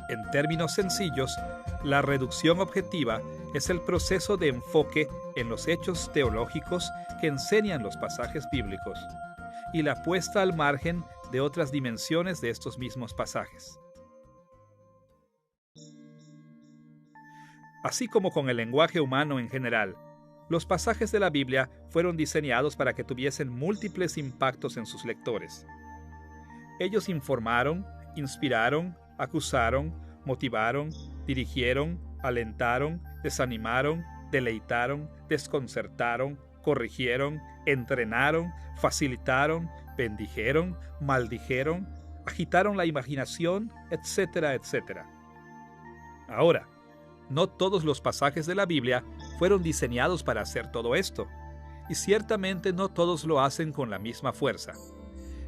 En términos sencillos, la reducción objetiva es el proceso de enfoque en los hechos teológicos que enseñan los pasajes bíblicos y la puesta al margen de otras dimensiones de estos mismos pasajes. Así como con el lenguaje humano en general, los pasajes de la Biblia fueron diseñados para que tuviesen múltiples impactos en sus lectores. Ellos informaron, inspiraron, acusaron, motivaron, dirigieron, alentaron, desanimaron, deleitaron, desconcertaron, corrigieron, entrenaron, facilitaron, bendijeron, maldijeron, agitaron la imaginación, etcétera, etcétera. Ahora, no todos los pasajes de la Biblia fueron diseñados para hacer todo esto, y ciertamente no todos lo hacen con la misma fuerza.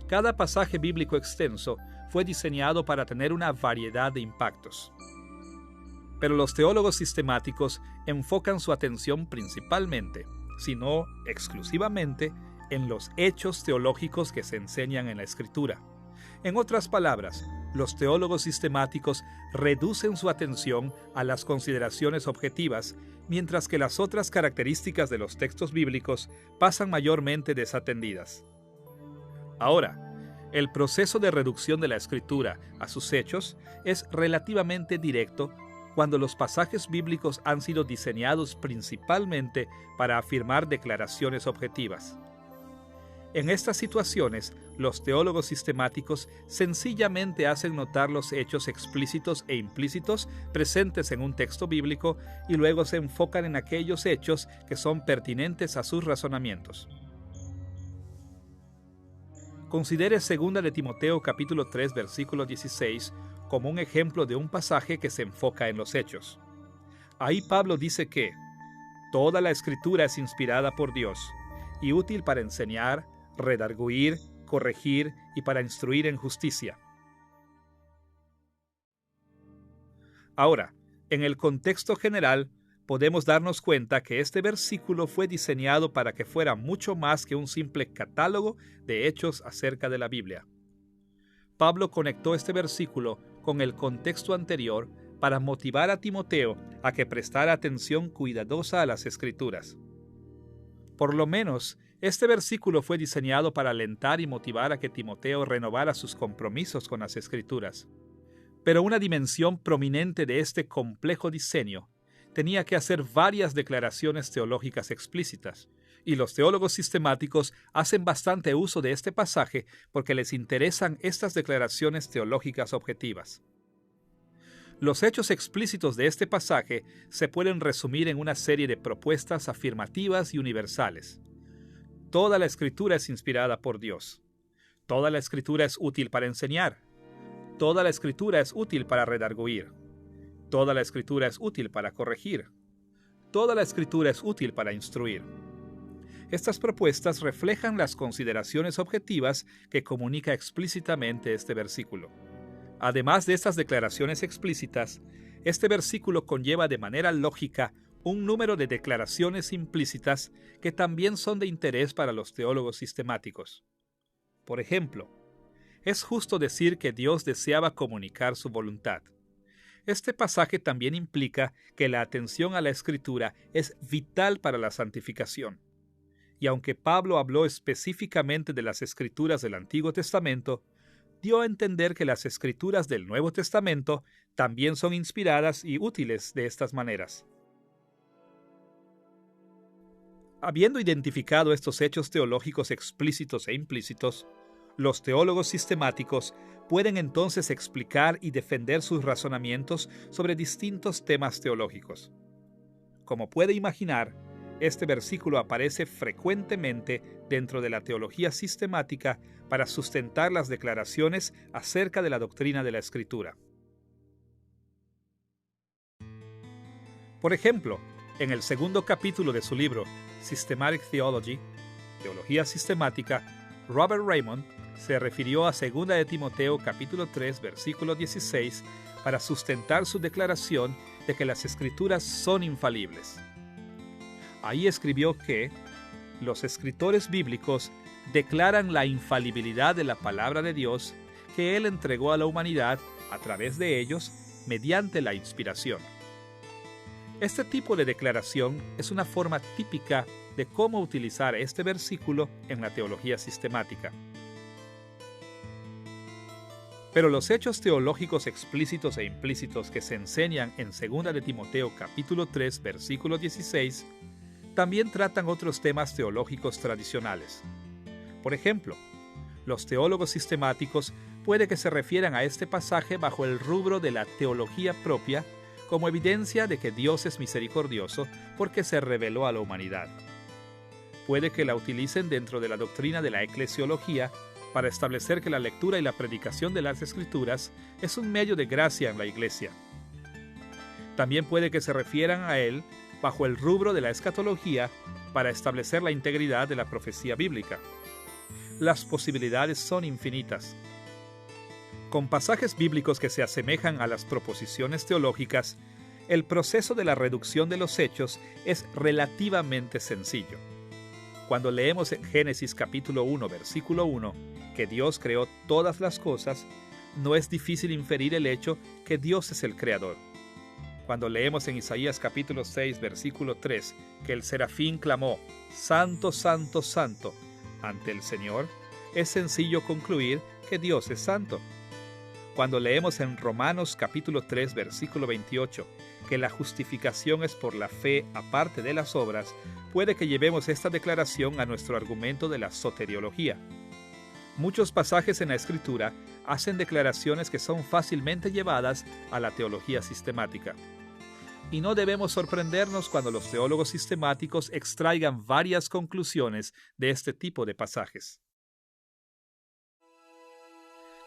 Cada pasaje bíblico extenso fue diseñado para tener una variedad de impactos. Pero los teólogos sistemáticos enfocan su atención principalmente, si no exclusivamente, en los hechos teológicos que se enseñan en la Escritura. En otras palabras, los teólogos sistemáticos reducen su atención a las consideraciones objetivas, mientras que las otras características de los textos bíblicos pasan mayormente desatendidas. Ahora, el proceso de reducción de la Escritura a sus hechos es relativamente directo cuando los pasajes bíblicos han sido diseñados principalmente para afirmar declaraciones objetivas. En estas situaciones, los teólogos sistemáticos sencillamente hacen notar los hechos explícitos e implícitos presentes en un texto bíblico y luego se enfocan en aquellos hechos que son pertinentes a sus razonamientos. Considere 2 de Timoteo capítulo 3 versículo 16 como un ejemplo de un pasaje que se enfoca en los hechos. Ahí Pablo dice que toda la Escritura es inspirada por Dios y útil para enseñar, redarguir, corregir y para instruir en justicia. Ahora, en el contexto general, podemos darnos cuenta que este versículo fue diseñado para que fuera mucho más que un simple catálogo de hechos acerca de la Biblia. Pablo conectó este versículo con el contexto anterior para motivar a Timoteo a que prestara atención cuidadosa a las Escrituras. Por lo menos, este versículo fue diseñado para alentar y motivar a que Timoteo renovara sus compromisos con las Escrituras. Pero una dimensión prominente de este complejo diseño tenía que hacer varias declaraciones teológicas explícitas, y los teólogos sistemáticos hacen bastante uso de este pasaje porque les interesan estas declaraciones teológicas objetivas. Los hechos explícitos de este pasaje se pueden resumir en una serie de propuestas afirmativas y universales. Toda la Escritura es inspirada por Dios. Toda la Escritura es útil para enseñar. Toda la Escritura es útil para redarguir. Toda la Escritura es útil para corregir. Toda la Escritura es útil para instruir. Estas propuestas reflejan las consideraciones objetivas que comunica explícitamente este versículo. Además de estas declaraciones explícitas, este versículo conlleva de manera lógica un número de declaraciones implícitas que también son de interés para los teólogos sistemáticos. Por ejemplo, es justo decir que Dios deseaba comunicar su voluntad. Este pasaje también implica que la atención a la Escritura es vital para la santificación. Y aunque Pablo habló específicamente de las Escrituras del Antiguo Testamento, dio a entender que las Escrituras del Nuevo Testamento también son inspiradas y útiles de estas maneras. Habiendo identificado estos hechos teológicos explícitos e implícitos, los teólogos sistemáticos pueden entonces explicar y defender sus razonamientos sobre distintos temas teológicos. Como puede imaginar, este versículo aparece frecuentemente dentro de la teología sistemática para sustentar las declaraciones acerca de la doctrina de la Escritura. Por ejemplo, en el segundo capítulo de su libro Systematic Theology, Teología Sistemática, Robert Raymond se refirió a 2 de Timoteo capítulo 3 versículo 16 para sustentar su declaración de que las Escrituras son infalibles. Ahí escribió que los escritores bíblicos declaran la infalibilidad de la palabra de Dios que Él entregó a la humanidad a través de ellos mediante la inspiración. Este tipo de declaración es una forma típica de cómo utilizar este versículo en la teología sistemática. Pero los hechos teológicos explícitos e implícitos que se enseñan en 2 de Timoteo capítulo 3 versículo 16 también tratan otros temas teológicos tradicionales. Por ejemplo, los teólogos sistemáticos puede que se refieran a este pasaje bajo el rubro de la teología propia como evidencia de que Dios es misericordioso porque se reveló a la humanidad. Puede que la utilicen dentro de la doctrina de la eclesiología para establecer que la lectura y la predicación de las Escrituras es un medio de gracia en la Iglesia. También puede que se refieran a él bajo el rubro de la escatología para establecer la integridad de la profecía bíblica. Las posibilidades son infinitas. Con pasajes bíblicos que se asemejan a las proposiciones teológicas, el proceso de la reducción de los hechos es relativamente sencillo. Cuando leemos en Génesis capítulo 1, versículo 1, que Dios creó todas las cosas, no es difícil inferir el hecho que Dios es el creador. Cuando leemos en Isaías capítulo 6, versículo 3, que el serafín clamó, «Santo, santo, santo», ante el Señor, es sencillo concluir que Dios es santo. Cuando leemos en Romanos capítulo 3, versículo 28, que la justificación es por la fe aparte de las obras, puede que llevemos esta declaración a nuestro argumento de la soteriología. Muchos pasajes en la Escritura hacen declaraciones que son fácilmente llevadas a la teología sistemática. Y no debemos sorprendernos cuando los teólogos sistemáticos extraigan varias conclusiones de este tipo de pasajes.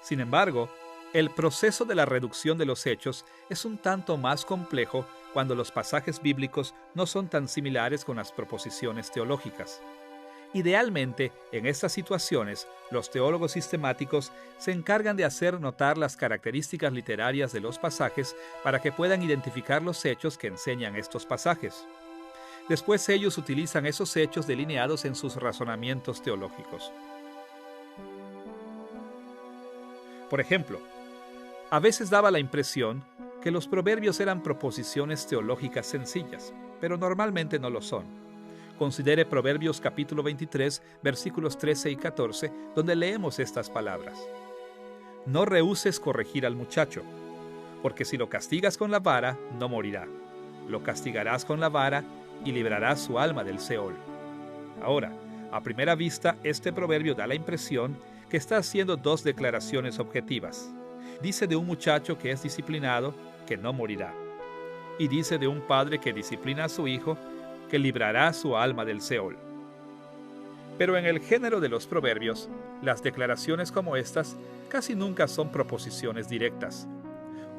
Sin embargo, el proceso de la reducción de los hechos es un tanto más complejo cuando los pasajes bíblicos no son tan similares con las proposiciones teológicas. Idealmente, en estas situaciones, los teólogos sistemáticos se encargan de hacer notar las características literarias de los pasajes para que puedan identificar los hechos que enseñan estos pasajes. Después ellos utilizan esos hechos delineados en sus razonamientos teológicos. Por ejemplo, a veces daba la impresión que los proverbios eran proposiciones teológicas sencillas, pero normalmente no lo son. Considere Proverbios capítulo 23, versículos 13 y 14, donde leemos estas palabras. No rehúses corregir al muchacho, porque si lo castigas con la vara, no morirá. Lo castigarás con la vara y librarás su alma del Seol. Ahora, a primera vista, este proverbio da la impresión que está haciendo dos declaraciones objetivas. Dice de un muchacho que es disciplinado, que no morirá. Y dice de un padre que disciplina a su hijo, que librará su alma del Seol. Pero en el género de los proverbios, las declaraciones como estas casi nunca son proposiciones directas.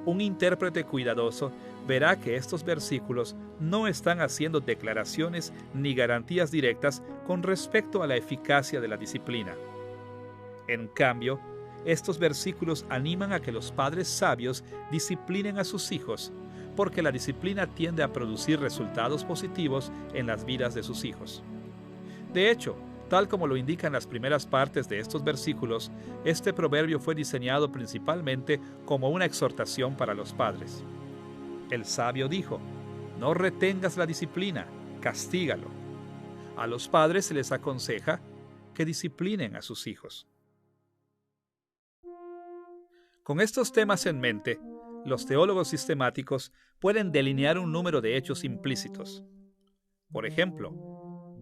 Un intérprete cuidadoso verá que estos versículos no están haciendo declaraciones ni garantías directas con respecto a la eficacia de la disciplina. En cambio, estos versículos animan a que los padres sabios disciplinen a sus hijos, porque la disciplina tiende a producir resultados positivos en las vidas de sus hijos. De hecho, tal como lo indican las primeras partes de estos versículos, este proverbio fue diseñado principalmente como una exhortación para los padres. El sabio dijo: no retengas la disciplina, castígalo. A los padres se les aconseja que disciplinen a sus hijos. Con estos temas en mente, los teólogos sistemáticos pueden delinear un número de hechos implícitos. Por ejemplo,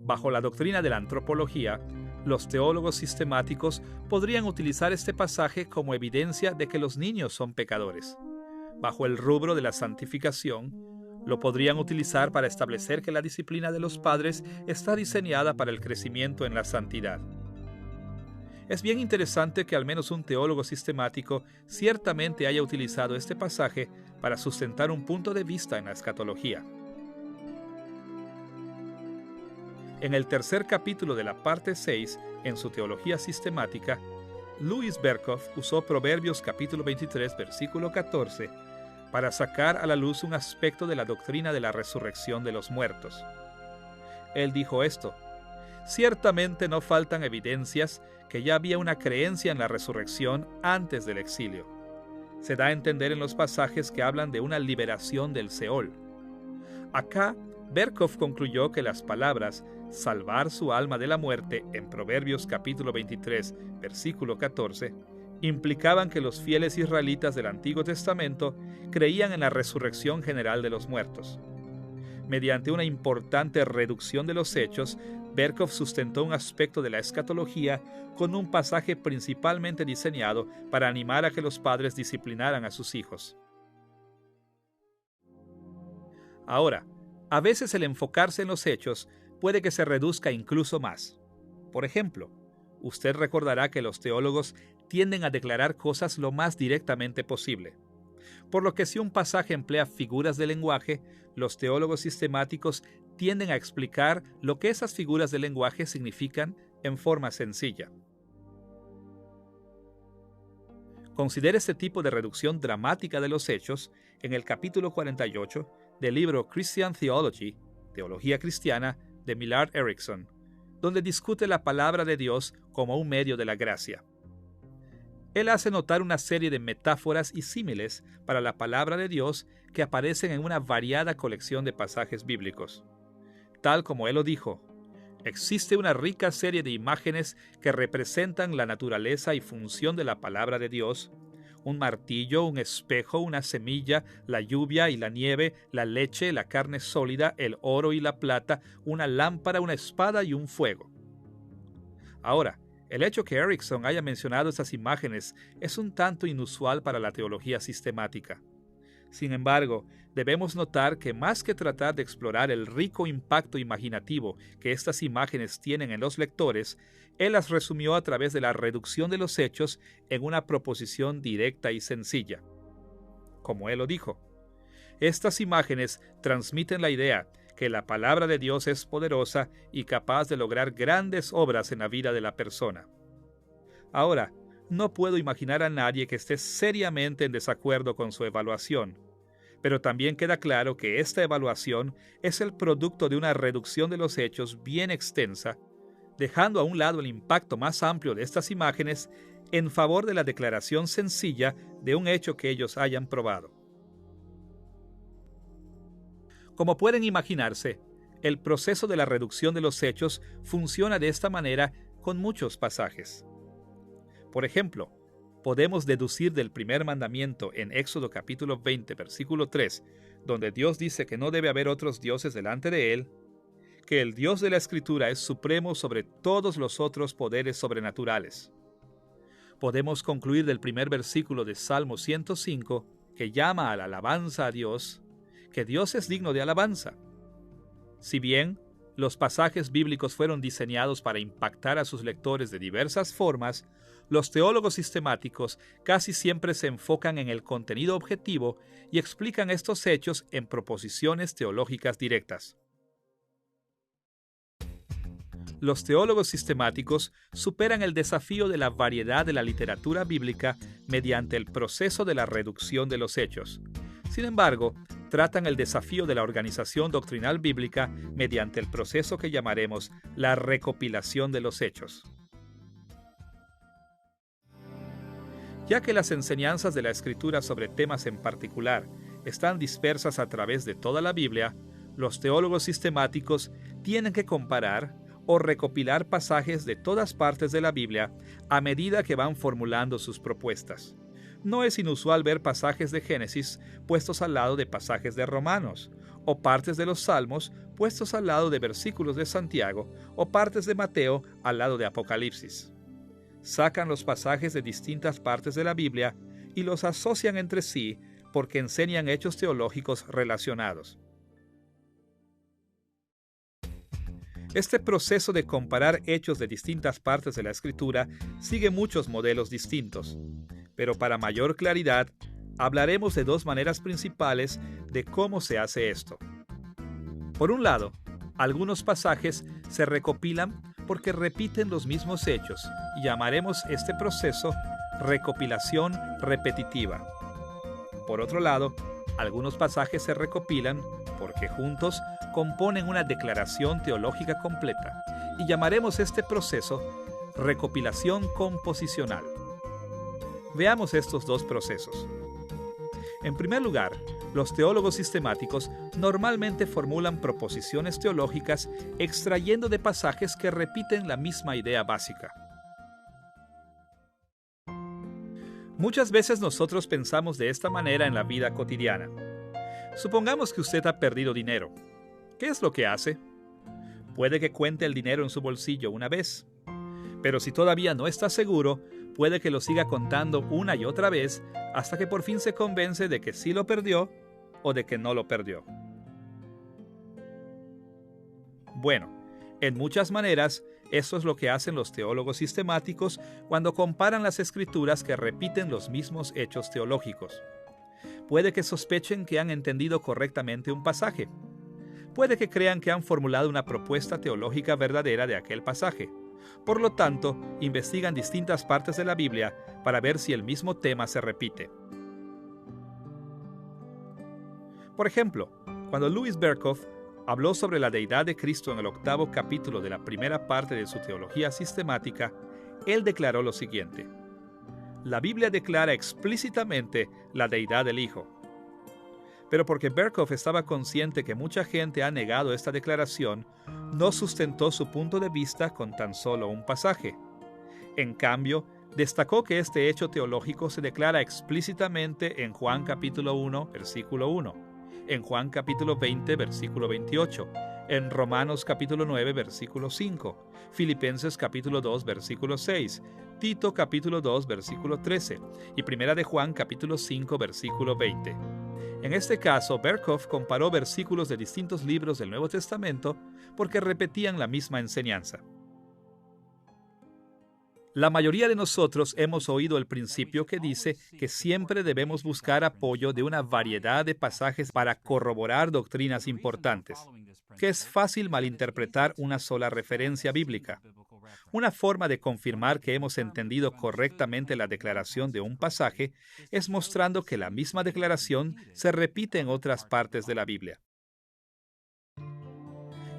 bajo la doctrina de la antropología, los teólogos sistemáticos podrían utilizar este pasaje como evidencia de que los niños son pecadores. Bajo el rubro de la santificación, lo podrían utilizar para establecer que la disciplina de los padres está diseñada para el crecimiento en la santidad. Es bien interesante que al menos un teólogo sistemático ciertamente haya utilizado este pasaje para sustentar un punto de vista en la escatología. En el tercer capítulo de la parte 6, en su teología sistemática, Louis Berkhof usó Proverbios capítulo 23, versículo 14, para sacar a la luz un aspecto de la doctrina de la resurrección de los muertos. Él dijo esto: ciertamente no faltan evidencias que ya había una creencia en la resurrección antes del exilio. Se da a entender en los pasajes que hablan de una liberación del Seol. Acá, Berkhof concluyó que las palabras salvar su alma de la muerte en Proverbios capítulo 23, versículo 14, implicaban que los fieles israelitas del Antiguo Testamento creían en la resurrección general de los muertos. Mediante una importante reducción de los hechos, Berkhof sustentó un aspecto de la escatología con un pasaje principalmente diseñado para animar a que los padres disciplinaran a sus hijos. Ahora, a veces el enfocarse en los hechos puede que se reduzca incluso más. Por ejemplo, usted recordará que los teólogos tienden a declarar cosas lo más directamente posible. Por lo que si un pasaje emplea figuras de lenguaje, los teólogos sistemáticos tienden a explicar lo que esas figuras de lenguaje significan en forma sencilla. Considere este tipo de reducción dramática de los hechos en el capítulo 48 del libro Christian Theology, Teología Cristiana, de Millard Erickson, donde discute la palabra de Dios como un medio de la gracia. Él hace notar una serie de metáforas y símiles para la palabra de Dios que aparecen en una variada colección de pasajes bíblicos. Tal como él lo dijo, existe una rica serie de imágenes que representan la naturaleza y función de la palabra de Dios: un martillo, un espejo, una semilla, la lluvia y la nieve, la leche, la carne sólida, el oro y la plata, una lámpara, una espada y un fuego. Ahora, el hecho que Erickson haya mencionado esas imágenes es un tanto inusual para la teología sistemática. Sin embargo, debemos notar que más que tratar de explorar el rico impacto imaginativo que estas imágenes tienen en los lectores, él las resumió a través de la reducción de los hechos en una proposición directa y sencilla. Como él lo dijo, estas imágenes transmiten la idea que la palabra de Dios es poderosa y capaz de lograr grandes obras en la vida de la persona. Ahora, no puedo imaginar a nadie que esté seriamente en desacuerdo con su evaluación, pero también queda claro que esta evaluación es el producto de una reducción de los hechos bien extensa, dejando a un lado el impacto más amplio de estas imágenes en favor de la declaración sencilla de un hecho que ellos hayan probado. Como pueden imaginarse, el proceso de la reducción de los hechos funciona de esta manera con muchos pasajes. Por ejemplo, podemos deducir del primer mandamiento en Éxodo capítulo 20, versículo 3, donde Dios dice que no debe haber otros dioses delante de Él, que el Dios de la Escritura es supremo sobre todos los otros poderes sobrenaturales. Podemos concluir del primer versículo de Salmo 105, que llama a la alabanza a Dios, que Dios es digno de alabanza. Si bien los pasajes bíblicos fueron diseñados para impactar a sus lectores de diversas formas, los teólogos sistemáticos casi siempre se enfocan en el contenido objetivo y explican estos hechos en proposiciones teológicas directas. Los teólogos sistemáticos superan el desafío de la variedad de la literatura bíblica mediante el proceso de la reducción de los hechos. Sin embargo, tratan el desafío de la organización doctrinal bíblica mediante el proceso que llamaremos la recopilación de los hechos. Ya que las enseñanzas de la Escritura sobre temas en particular están dispersas a través de toda la Biblia, los teólogos sistemáticos tienen que comparar o recopilar pasajes de todas partes de la Biblia a medida que van formulando sus propuestas. No es inusual ver pasajes de Génesis puestos al lado de pasajes de Romanos, o partes de los Salmos puestos al lado de versículos de Santiago, o partes de Mateo al lado de Apocalipsis. Sacan los pasajes de distintas partes de la Biblia y los asocian entre sí porque enseñan hechos teológicos relacionados. Este proceso de comparar hechos de distintas partes de la Escritura sigue muchos modelos distintos, pero para mayor claridad, hablaremos de dos maneras principales de cómo se hace esto. Por un lado, algunos pasajes se recopilan porque repiten los mismos hechos, y llamaremos este proceso recopilación repetitiva. Por otro lado, algunos pasajes se recopilan porque juntos componen una declaración teológica completa, y llamaremos este proceso recopilación composicional. Veamos estos dos procesos. En primer lugar, los teólogos sistemáticos normalmente formulan proposiciones teológicas extrayendo de pasajes que repiten la misma idea básica. Muchas veces nosotros pensamos de esta manera en la vida cotidiana. Supongamos que usted ha perdido dinero. ¿Qué es lo que hace? Puede que cuente el dinero en su bolsillo una vez, pero si todavía no está seguro, puede que lo siga contando una y otra vez hasta que por fin se convence de que sí lo perdió o de que no lo perdió. Bueno, en muchas maneras, eso es lo que hacen los teólogos sistemáticos cuando comparan las escrituras que repiten los mismos hechos teológicos. Puede que sospechen que han entendido correctamente un pasaje. Puede que crean que han formulado una propuesta teológica verdadera de aquel pasaje. Por lo tanto, investigan distintas partes de la Biblia para ver si el mismo tema se repite. Por ejemplo, cuando Louis Berkhof habló sobre la deidad de Cristo en el 8º capítulo de la primera parte de su teología sistemática, él declaró lo siguiente: la Biblia declara explícitamente la deidad del Hijo. Pero porque Berkhof estaba consciente que mucha gente ha negado esta declaración, no sustentó su punto de vista con tan solo un pasaje. En cambio, destacó que este hecho teológico se declara explícitamente en Juan capítulo 1, versículo 1, en Juan capítulo 20, versículo 28, en Romanos capítulo 9, versículo 5, Filipenses capítulo 2, versículo 6, Tito capítulo 2, versículo 13 y Primera de Juan capítulo 5, versículo 20. En este caso, Berkhof comparó versículos de distintos libros del Nuevo Testamento porque repetían la misma enseñanza. La mayoría de nosotros hemos oído el principio que dice que siempre debemos buscar apoyo de una variedad de pasajes para corroborar doctrinas importantes, que es fácil malinterpretar una sola referencia bíblica. Una forma de confirmar que hemos entendido correctamente la declaración de un pasaje es mostrando que la misma declaración se repite en otras partes de la Biblia.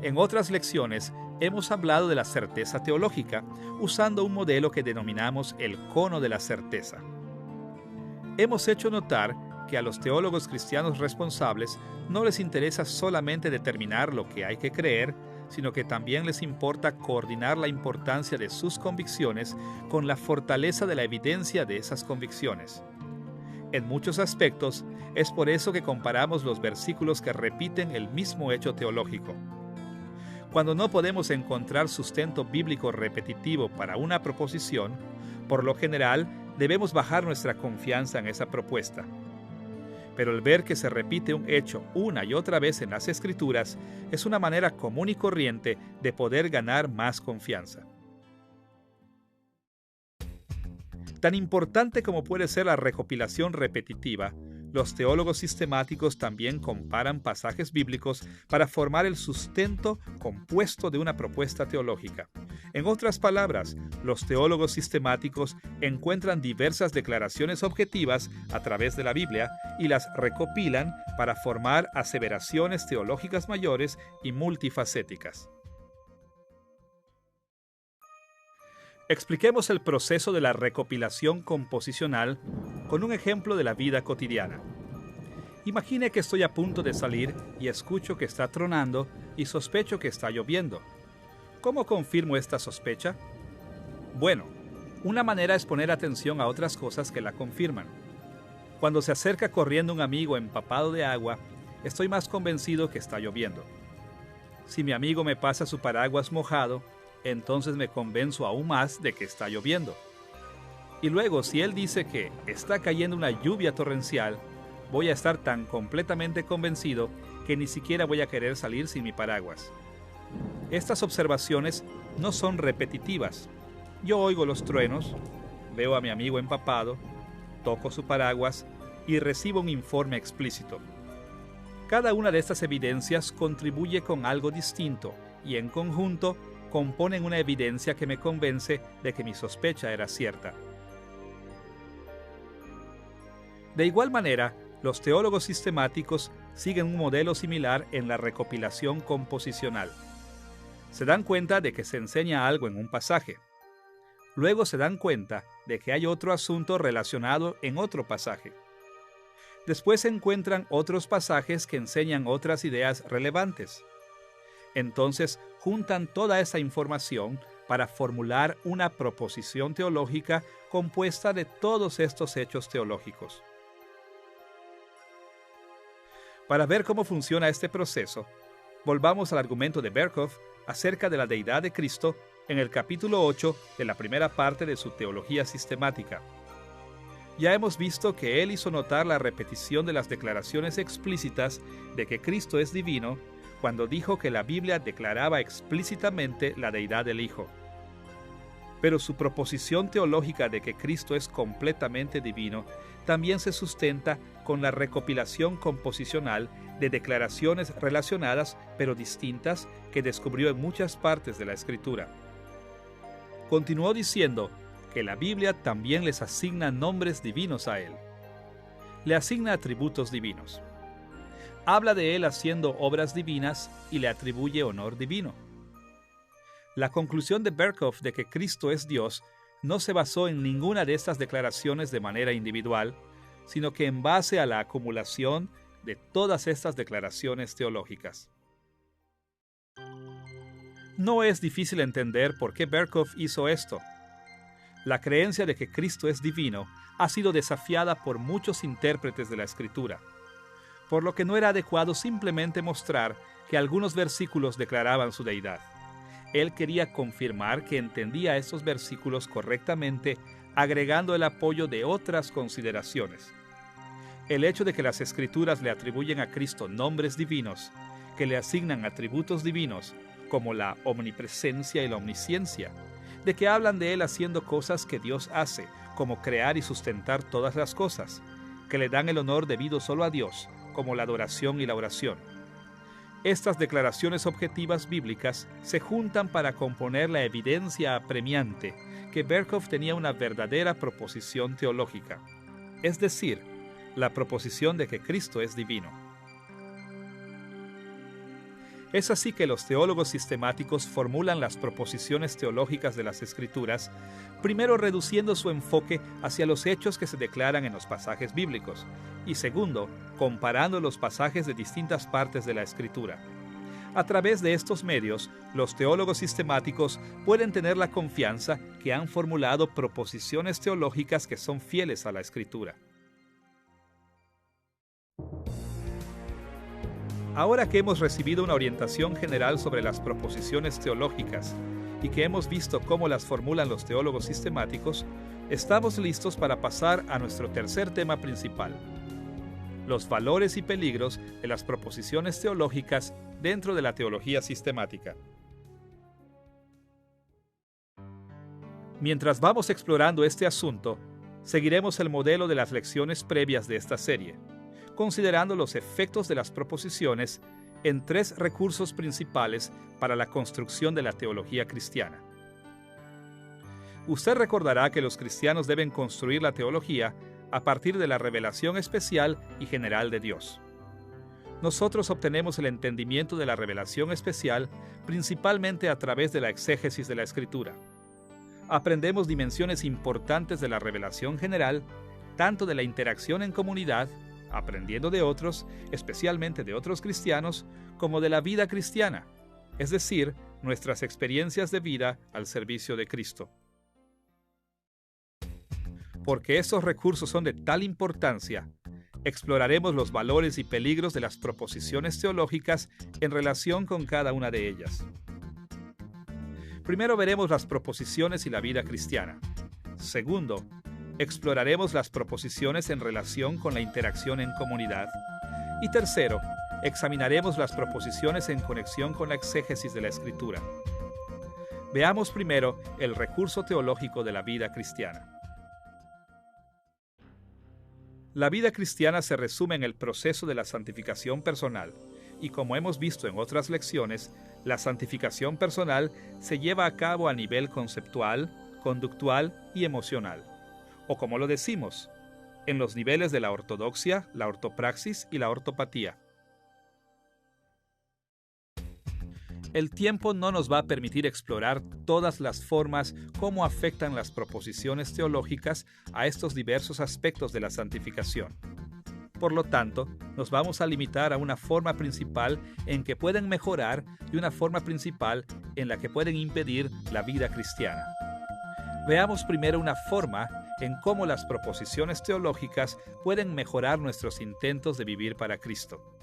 En otras lecciones, hemos hablado de la certeza teológica, usando un modelo que denominamos el cono de la certeza. Hemos hecho notar que a los teólogos cristianos responsables no les interesa solamente determinar lo que hay que creer, sino que también les importa coordinar la importancia de sus convicciones con la fortaleza de la evidencia de esas convicciones. En muchos aspectos, es por eso que comparamos los versículos que repiten el mismo hecho teológico. Cuando no podemos encontrar sustento bíblico repetitivo para una proposición, por lo general debemos bajar nuestra confianza en esa propuesta. Pero el ver que se repite un hecho una y otra vez en las Escrituras es una manera común y corriente de poder ganar más confianza. Tan importante como puede ser la recopilación repetitiva, los teólogos sistemáticos también comparan pasajes bíblicos para formar el sustento compuesto de una propuesta teológica. En otras palabras, los teólogos sistemáticos encuentran diversas declaraciones objetivas a través de la Biblia y las recopilan para formar aseveraciones teológicas mayores y multifacéticas. Expliquemos el proceso de la recopilación composicional con un ejemplo de la vida cotidiana. Imagine que estoy a punto de salir y escucho que está tronando y sospecho que está lloviendo. ¿Cómo confirmo esta sospecha? Bueno, una manera es poner atención a otras cosas que la confirman. Cuando se acerca corriendo un amigo empapado de agua, estoy más convencido que está lloviendo. Si mi amigo me pasa su paraguas mojado, entonces me convenzo aún más de que está lloviendo. Y luego, si él dice que está cayendo una lluvia torrencial, voy a estar tan completamente convencido que ni siquiera voy a querer salir sin mi paraguas. Estas observaciones no son repetitivas. Yo oigo los truenos, veo a mi amigo empapado, toco su paraguas y recibo un informe explícito. Cada una de estas evidencias contribuye con algo distinto y en conjunto componen una evidencia que me convence de que mi sospecha era cierta. De igual manera, los teólogos sistemáticos siguen un modelo similar en la recopilación composicional. Se dan cuenta de que se enseña algo en un pasaje. Luego se dan cuenta de que hay otro asunto relacionado en otro pasaje. Después se encuentran otros pasajes que enseñan otras ideas relevantes. Entonces juntan toda esa información para formular una proposición teológica compuesta de todos estos hechos teológicos. Para ver cómo funciona este proceso, volvamos al argumento de Berkhof acerca de la deidad de Cristo en el capítulo 8 de la primera parte de su teología sistemática. Ya hemos visto que él hizo notar la repetición de las declaraciones explícitas de que Cristo es divino cuando dijo que la Biblia declaraba explícitamente la deidad del Hijo. Pero su proposición teológica de que Cristo es completamente divino también se sustenta con la recopilación composicional de declaraciones relacionadas pero distintas que descubrió en muchas partes de la Escritura. Continuó diciendo que la Biblia también les asigna nombres divinos a él. Le asigna atributos divinos. Habla de él haciendo obras divinas y le atribuye honor divino. La conclusión de Berkhof de que Cristo es Dios no se basó en ninguna de estas declaraciones de manera individual, sino que en base a la acumulación de todas estas declaraciones teológicas. No es difícil entender por qué Berkhof hizo esto. La creencia de que Cristo es divino ha sido desafiada por muchos intérpretes de la Escritura, por lo que no era adecuado simplemente mostrar que algunos versículos declaraban su deidad. Él quería confirmar que entendía estos versículos correctamente, agregando el apoyo de otras consideraciones. El hecho de que las Escrituras le atribuyen a Cristo nombres divinos, que le asignan atributos divinos, como la omnipresencia y la omnisciencia, de que hablan de él haciendo cosas que Dios hace, como crear y sustentar todas las cosas, que le dan el honor debido solo a Dios, como la adoración y la oración. Estas declaraciones objetivas bíblicas se juntan para componer la evidencia apremiante que Berkhof tenía una verdadera proposición teológica, es decir, la proposición de que Cristo es divino. Es así que los teólogos sistemáticos formulan las proposiciones teológicas de las Escrituras, primero reduciendo su enfoque hacia los hechos que se declaran en los pasajes bíblicos, y segundo, comparando los pasajes de distintas partes de la Escritura. A través de estos medios, los teólogos sistemáticos pueden tener la confianza que han formulado proposiciones teológicas que son fieles a la Escritura. Ahora que hemos recibido una orientación general sobre las proposiciones teológicas y que hemos visto cómo las formulan los teólogos sistemáticos, estamos listos para pasar a nuestro tercer tema principal: los valores y peligros de las proposiciones teológicas dentro de la teología sistemática. Mientras vamos explorando este asunto, seguiremos el modelo de las lecciones previas de esta serie, considerando los efectos de las proposiciones en tres recursos principales para la construcción de la teología cristiana. Usted recordará que los cristianos deben construir la teología a partir de la revelación especial y general de Dios. Nosotros obtenemos el entendimiento de la revelación especial principalmente a través de la exégesis de la Escritura. Aprendemos dimensiones importantes de la revelación general, tanto de la interacción en comunidad, aprendiendo de otros, especialmente de otros cristianos, como de la vida cristiana, es decir, nuestras experiencias de vida al servicio de Cristo. Porque estos recursos son de tal importancia, exploraremos los valores y peligros de las proposiciones teológicas en relación con cada una de ellas. Primero veremos las proposiciones y la vida cristiana. Segundo, exploraremos las proposiciones en relación con la interacción en comunidad. Y tercero, examinaremos las proposiciones en conexión con la exégesis de la Escritura. Veamos primero el recurso teológico de la vida cristiana. La vida cristiana se resume en el proceso de la santificación personal, y como hemos visto en otras lecciones, la santificación personal se lleva a cabo a nivel conceptual, conductual y emocional, o como lo decimos, en los niveles de la ortodoxia, la ortopraxis y la ortopatía. El tiempo no nos va a permitir explorar todas las formas cómo afectan las proposiciones teológicas a estos diversos aspectos de la santificación. Por lo tanto, nos vamos a limitar a una forma principal en que pueden mejorar y una forma principal en la que pueden impedir la vida cristiana. Veamos primero una forma en cómo las proposiciones teológicas pueden mejorar nuestros intentos de vivir para Cristo.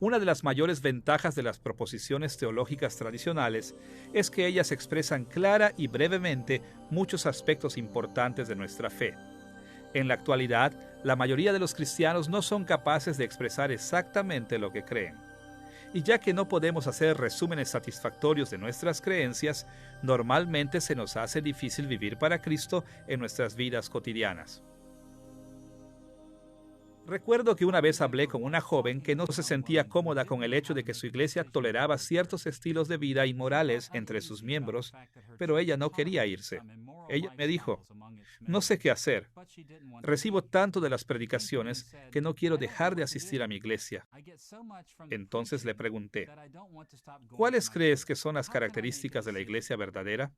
Una de las mayores ventajas de las proposiciones teológicas tradicionales es que ellas expresan clara y brevemente muchos aspectos importantes de nuestra fe. En la actualidad, la mayoría de los cristianos no son capaces de expresar exactamente lo que creen. Y ya que no podemos hacer resúmenes satisfactorios de nuestras creencias, normalmente se nos hace difícil vivir para Cristo en nuestras vidas cotidianas. Recuerdo que una vez hablé con una joven que no se sentía cómoda con el hecho de que su iglesia toleraba ciertos estilos de vida inmorales entre sus miembros, pero ella no quería irse. Ella me dijo, no sé qué hacer. Recibo tanto de las predicaciones que no quiero dejar de asistir a mi iglesia. Entonces le pregunté, ¿cuáles crees que son las características de la iglesia verdadera?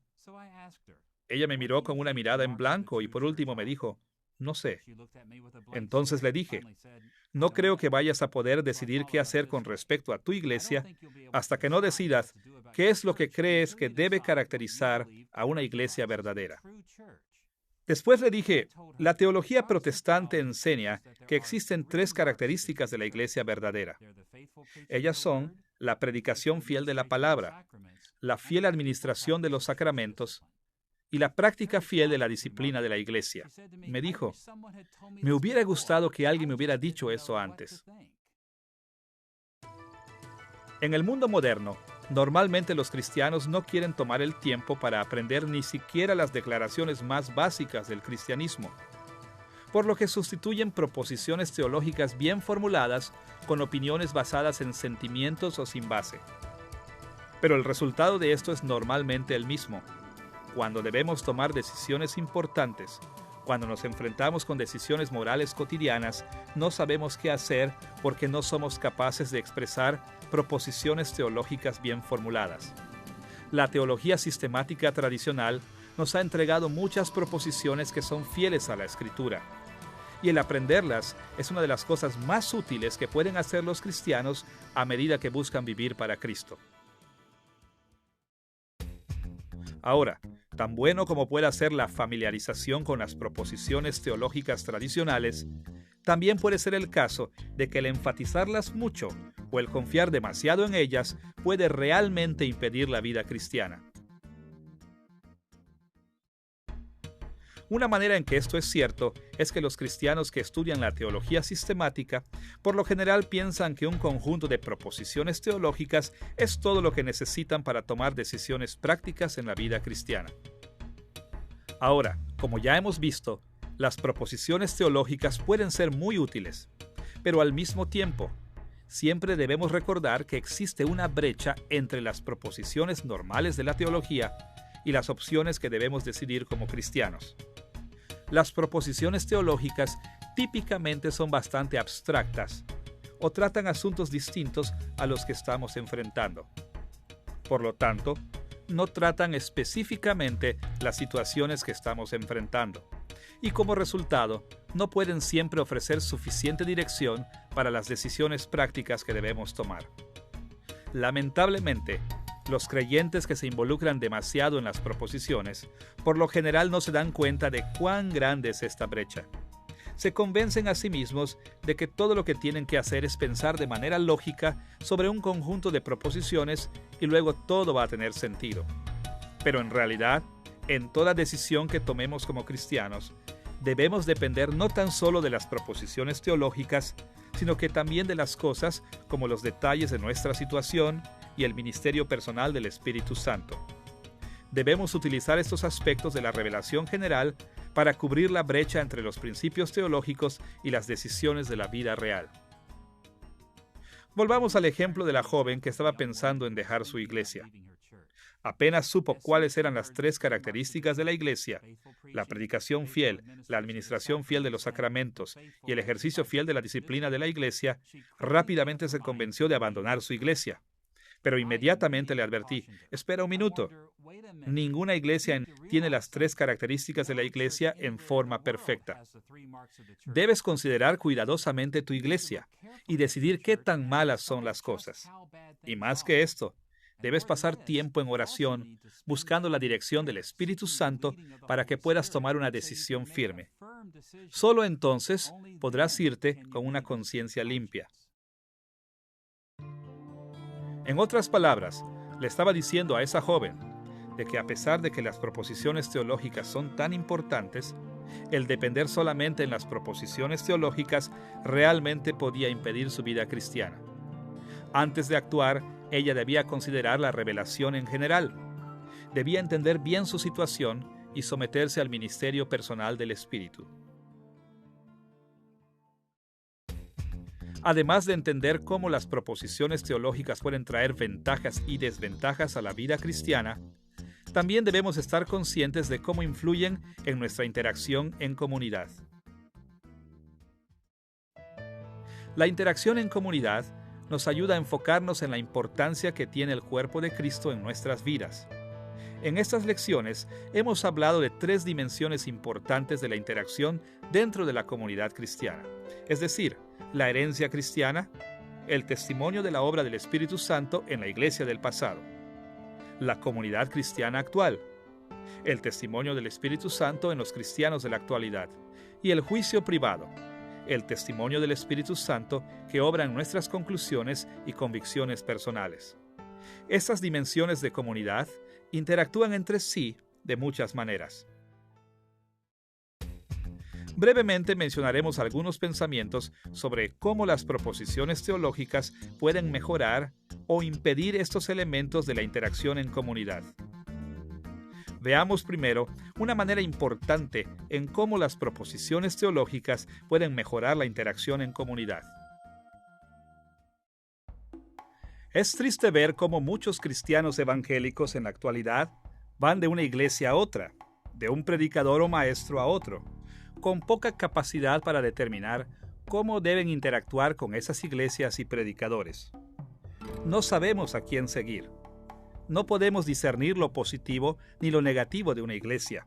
Ella me miró con una mirada en blanco y por último me dijo, no sé. Entonces le dije, no creo que vayas a poder decidir qué hacer con respecto a tu iglesia hasta que no decidas qué es lo que crees que debe caracterizar a una iglesia verdadera. Después le dije, la teología protestante enseña que existen tres características de la iglesia verdadera. Ellas son la predicación fiel de la palabra, la fiel administración de los sacramentos y la práctica fiel de la disciplina de la iglesia. Me dijo, me hubiera gustado que alguien me hubiera dicho eso antes. En el mundo moderno, normalmente los cristianos no quieren tomar el tiempo para aprender ni siquiera las declaraciones más básicas del cristianismo, por lo que sustituyen proposiciones teológicas bien formuladas con opiniones basadas en sentimientos o sin base. Pero el resultado de esto es normalmente el mismo. Cuando debemos tomar decisiones importantes, cuando nos enfrentamos con decisiones morales cotidianas, no sabemos qué hacer porque no somos capaces de expresar proposiciones teológicas bien formuladas. La teología sistemática tradicional nos ha entregado muchas proposiciones que son fieles a la Escritura. y el aprenderlas es una de las cosas más útiles que pueden hacer los cristianos a medida que buscan vivir para Cristo. Ahora, tan bueno como pueda ser la familiarización con las proposiciones teológicas tradicionales, también puede ser el caso de que el enfatizarlas mucho o el confiar demasiado en ellas puede realmente impedir la vida cristiana. Una manera en que esto es cierto es que los cristianos que estudian la teología sistemática por lo general piensan que un conjunto de proposiciones teológicas es todo lo que necesitan para tomar decisiones prácticas en la vida cristiana. Ahora, como ya hemos visto, las proposiciones teológicas pueden ser muy útiles, pero al mismo tiempo, siempre debemos recordar que existe una brecha entre las proposiciones normales de la teología y las opciones que debemos decidir como cristianos. Las proposiciones teológicas típicamente son bastante abstractas o tratan asuntos distintos a los que estamos enfrentando. Por lo tanto, no tratan específicamente las situaciones que estamos enfrentando y como resultado no pueden siempre ofrecer suficiente dirección para las decisiones prácticas que debemos tomar. Lamentablemente, los creyentes que se involucran demasiado en las proposiciones, por lo general no se dan cuenta de cuán grande es esta brecha. Se convencen a sí mismos de que todo lo que tienen que hacer es pensar de manera lógica sobre un conjunto de proposiciones y luego todo va a tener sentido. Pero en realidad, en toda decisión que tomemos como cristianos, debemos depender no tan solo de las proposiciones teológicas, sino que también de las cosas como los detalles de nuestra situación y el ministerio personal del Espíritu Santo. Debemos utilizar estos aspectos de la revelación general para cubrir la brecha entre los principios teológicos y las decisiones de la vida real. Volvamos al ejemplo de la joven que estaba pensando en dejar su iglesia. Apenas supo cuáles eran las 3 características de la iglesia: la predicación fiel, la administración fiel de los sacramentos y el ejercicio fiel de la disciplina de la iglesia, rápidamente se convenció de abandonar su iglesia. Pero inmediatamente le advertí: espera un minuto. Ninguna iglesia tiene las 3 características de la iglesia en forma perfecta. Debes considerar cuidadosamente tu iglesia y decidir qué tan malas son las cosas. Y más que esto, debes pasar tiempo en oración, buscando la dirección del Espíritu Santo para que puedas tomar una decisión firme. Solo entonces podrás irte con una conciencia limpia. En otras palabras, le estaba diciendo a esa joven de que a pesar de que las proposiciones teológicas son tan importantes, el depender solamente en las proposiciones teológicas realmente podía impedir su vida cristiana. Antes de actuar, ella debía considerar la revelación en general. Debía entender bien su situación y someterse al ministerio personal del Espíritu. Además de entender cómo las proposiciones teológicas pueden traer ventajas y desventajas a la vida cristiana, también debemos estar conscientes de cómo influyen en nuestra interacción en comunidad. La interacción en comunidad nos ayuda a enfocarnos en la importancia que tiene el cuerpo de Cristo en nuestras vidas. En estas lecciones hemos hablado de 3 dimensiones importantes de la interacción dentro de la comunidad cristiana, es decir, la herencia cristiana, el testimonio de la obra del Espíritu Santo en la iglesia del pasado, la comunidad cristiana actual, el testimonio del Espíritu Santo en los cristianos de la actualidad y el juicio privado, el testimonio del Espíritu Santo que obra en nuestras conclusiones y convicciones personales. Estas dimensiones de comunidad interactúan entre sí de muchas maneras. Brevemente mencionaremos algunos pensamientos sobre cómo las proposiciones teológicas pueden mejorar o impedir estos elementos de la interacción en comunidad. Veamos primero una manera importante en cómo las proposiciones teológicas pueden mejorar la interacción en comunidad. Es triste ver cómo muchos cristianos evangélicos en la actualidad van de una iglesia a otra, de un predicador o maestro a otro, con poca capacidad para determinar cómo deben interactuar con esas iglesias y predicadores. No sabemos a quién seguir. No podemos discernir lo positivo ni lo negativo de una iglesia.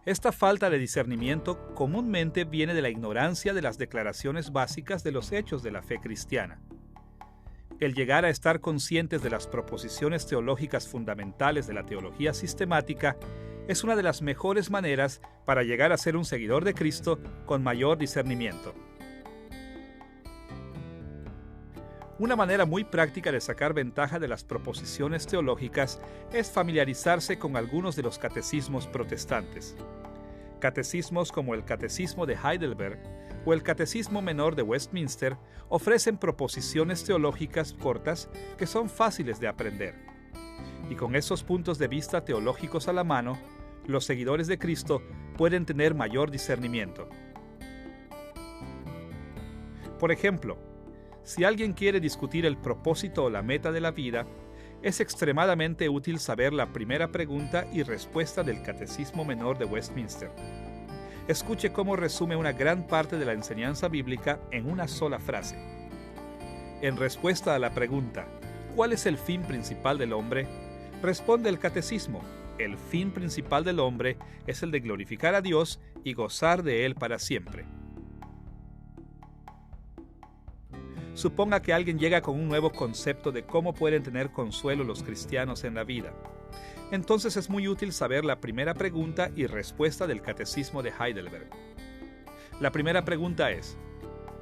Esta falta de discernimiento comúnmente viene de la ignorancia de las declaraciones básicas de los hechos de la fe cristiana. El llegar a estar conscientes de las proposiciones teológicas fundamentales de la teología sistemática es una de las mejores maneras para llegar a ser un seguidor de Cristo con mayor discernimiento. Una manera muy práctica de sacar ventaja de las proposiciones teológicas es familiarizarse con algunos de los catecismos protestantes. Catecismos como el Catecismo de Heidelberg o el Catecismo Menor de Westminster ofrecen proposiciones teológicas cortas que son fáciles de aprender. Y con esos puntos de vista teológicos a la mano, los seguidores de Cristo pueden tener mayor discernimiento. Por ejemplo, si alguien quiere discutir el propósito o la meta de la vida, es extremadamente útil saber la primera pregunta y respuesta del Catecismo Menor de Westminster. Escuche cómo resume una gran parte de la enseñanza bíblica en una sola frase. En respuesta a la pregunta, ¿cuál es el fin principal del hombre?, responde el Catecismo: el fin principal del hombre es el de glorificar a Dios y gozar de Él para siempre. Suponga que alguien llega con un nuevo concepto de cómo pueden tener consuelo los cristianos en la vida. Entonces es muy útil saber la primera pregunta y respuesta del Catecismo de Heidelberg. La primera pregunta es: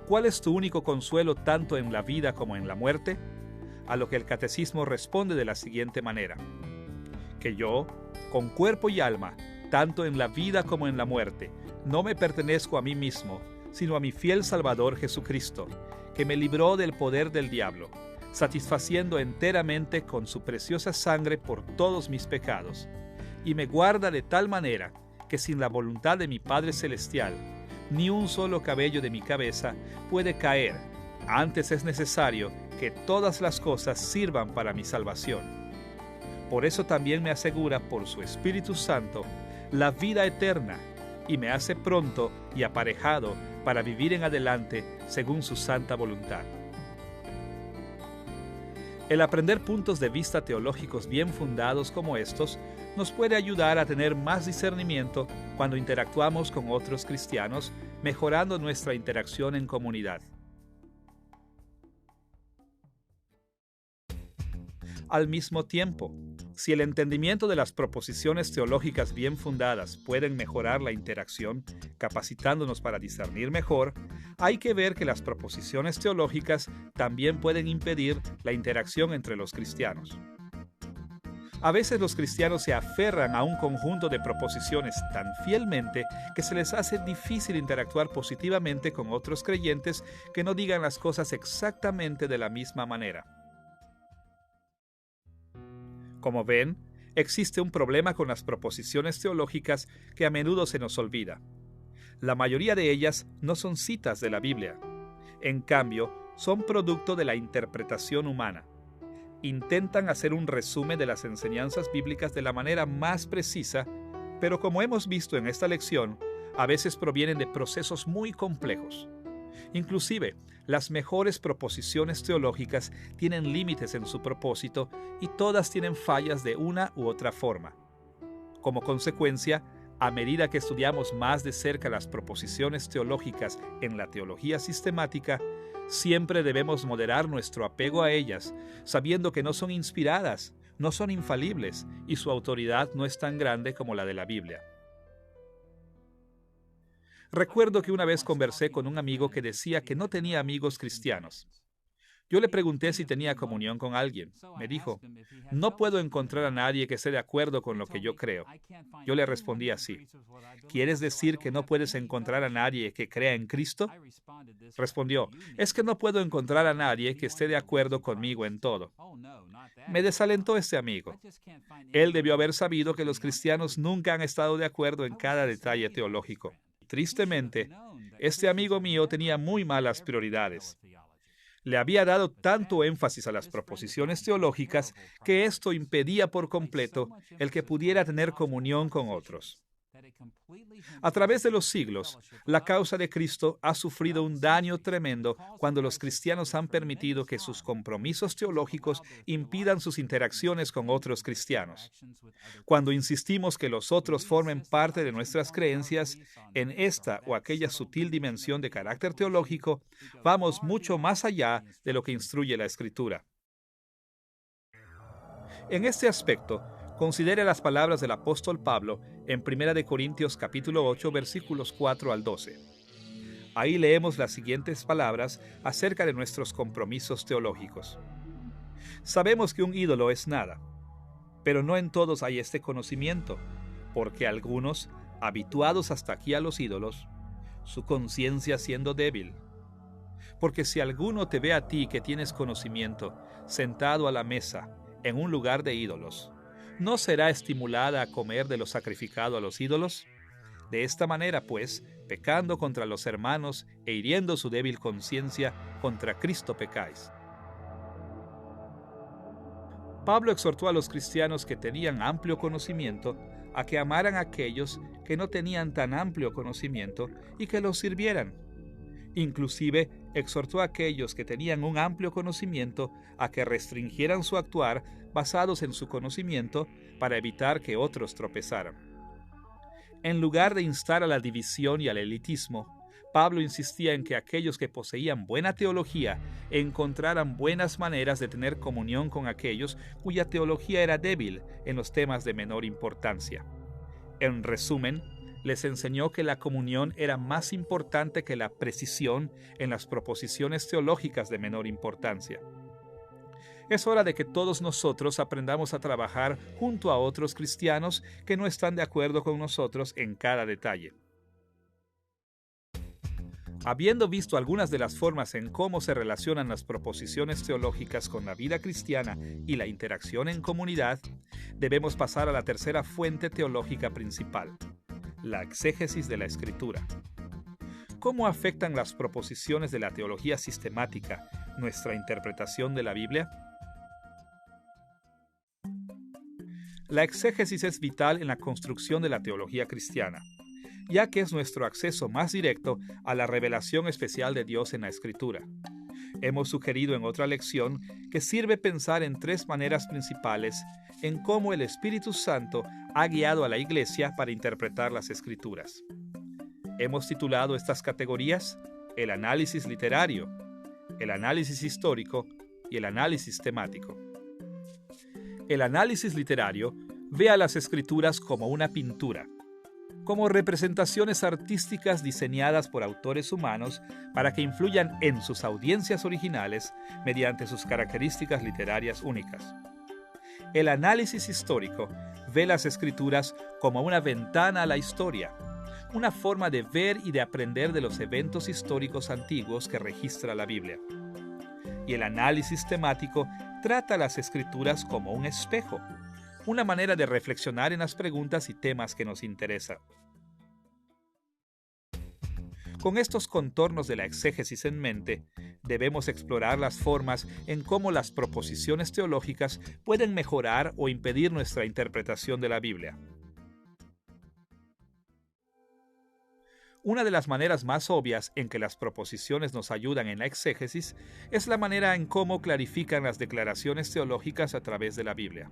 ¿cuál es tu único consuelo tanto en la vida como en la muerte? A lo que el Catecismo responde de la siguiente manera: que yo, con cuerpo y alma, tanto en la vida como en la muerte, no me pertenezco a mí mismo, sino a mi fiel Salvador Jesucristo, que me libró del poder del diablo, satisfaciendo enteramente con su preciosa sangre por todos mis pecados, y me guarda de tal manera que sin la voluntad de mi Padre Celestial, ni un solo cabello de mi cabeza puede caer. Antes es necesario que todas las cosas sirvan para mi salvación. Por eso también me asegura por su Espíritu Santo la vida eterna, y me hace pronto y aparejado para vivir en adelante según su santa voluntad. El aprender puntos de vista teológicos bien fundados como estos nos puede ayudar a tener más discernimiento cuando interactuamos con otros cristianos, mejorando nuestra interacción en comunidad. Al mismo tiempo, si el entendimiento de las proposiciones teológicas bien fundadas pueden mejorar la interacción, capacitándonos para discernir mejor, hay que ver que las proposiciones teológicas también pueden impedir la interacción entre los cristianos. A veces los cristianos se aferran a un conjunto de proposiciones tan fielmente que se les hace difícil interactuar positivamente con otros creyentes que no digan las cosas exactamente de la misma manera. Como ven, existe un problema con las proposiciones teológicas que a menudo se nos olvida. La mayoría de ellas no son citas de la Biblia. En cambio, son producto de la interpretación humana. Intentan hacer un resumen de las enseñanzas bíblicas de la manera más precisa, pero como hemos visto en esta lección, a veces provienen de procesos muy complejos. Inclusive, las mejores proposiciones teológicas tienen límites en su propósito y todas tienen fallas de una u otra forma. Como consecuencia, a medida que estudiamos más de cerca las proposiciones teológicas en la teología sistemática, siempre debemos moderar nuestro apego a ellas, sabiendo que no son inspiradas, no son infalibles y su autoridad no es tan grande como la de la Biblia. Recuerdo que una vez conversé con un amigo que decía que no tenía amigos cristianos. Yo le pregunté si tenía comunión con alguien. Me dijo: no puedo encontrar a nadie que esté de acuerdo con lo que yo creo. Yo le respondí así: ¿quieres decir que no puedes encontrar a nadie que crea en Cristo? Respondió: es que no puedo encontrar a nadie que esté de acuerdo conmigo en todo. Me desalentó este amigo. Él debió haber sabido que los cristianos nunca han estado de acuerdo en cada detalle teológico. Tristemente, este amigo mío tenía muy malas prioridades. Le había dado tanto énfasis a las proposiciones teológicas que esto impedía por completo el que pudiera tener comunión con otros. A través de los siglos, la causa de Cristo ha sufrido un daño tremendo cuando los cristianos han permitido que sus compromisos teológicos impidan sus interacciones con otros cristianos. Cuando insistimos que los otros formen parte de nuestras creencias en esta o aquella sutil dimensión de carácter teológico, vamos mucho más allá de lo que instruye la Escritura. En este aspecto, considere las palabras del apóstol Pablo en 1 Corintios capítulo 8, versículos 4 al 12. Ahí leemos las siguientes palabras acerca de nuestros compromisos teológicos. Sabemos que un ídolo es nada, pero no en todos hay este conocimiento, porque algunos, habituados hasta aquí a los ídolos, su conciencia siendo débil. Porque si alguno te ve a ti que tienes conocimiento, sentado a la mesa, en un lugar de ídolos, ¿no será estimulada a comer de lo sacrificado a los ídolos? De esta manera, pues, pecando contra los hermanos e hiriendo su débil conciencia, contra Cristo pecáis. Pablo exhortó a los cristianos que tenían amplio conocimiento a que amaran a aquellos que no tenían tan amplio conocimiento y que los sirvieran. Inclusive, exhortó a aquellos que tenían un amplio conocimiento a que restringieran su actuar basados en su conocimiento para evitar que otros tropezaran. En lugar de instar a la división y al elitismo, Pablo insistía en que aquellos que poseían buena teología encontraran buenas maneras de tener comunión con aquellos cuya teología era débil en los temas de menor importancia. En resumen, les enseñó que la comunión era más importante que la precisión en las proposiciones teológicas de menor importancia. Es hora de que todos nosotros aprendamos a trabajar junto a otros cristianos que no están de acuerdo con nosotros en cada detalle. Habiendo visto algunas de las formas en cómo se relacionan las proposiciones teológicas con la vida cristiana y la interacción en comunidad, debemos pasar a la tercera fuente teológica principal, la exégesis de la Escritura. ¿Cómo afectan las proposiciones de la teología sistemática nuestra interpretación de la Biblia? La exégesis es vital en la construcción de la teología cristiana, ya que es nuestro acceso más directo a la revelación especial de Dios en la Escritura. Hemos sugerido en otra lección que sirve pensar en tres maneras principales en cómo el Espíritu Santo ha guiado a la Iglesia para interpretar las Escrituras. Hemos titulado estas categorías el análisis literario, el análisis histórico y el análisis temático. El análisis literario ve a las Escrituras como una pintura, como representaciones artísticas diseñadas por autores humanos para que influyan en sus audiencias originales mediante sus características literarias únicas. El análisis histórico ve las Escrituras como una ventana a la historia, una forma de ver y de aprender de los eventos históricos antiguos que registra la Biblia. Y el análisis temático trata las Escrituras como un espejo, una manera de reflexionar en las preguntas y temas que nos interesan. Con estos contornos de la exégesis en mente, debemos explorar las formas en cómo las proposiciones teológicas pueden mejorar o impedir nuestra interpretación de la Biblia. Una de las maneras más obvias en que las proposiciones nos ayudan en la exégesis es la manera en cómo clarifican las declaraciones teológicas a través de la Biblia.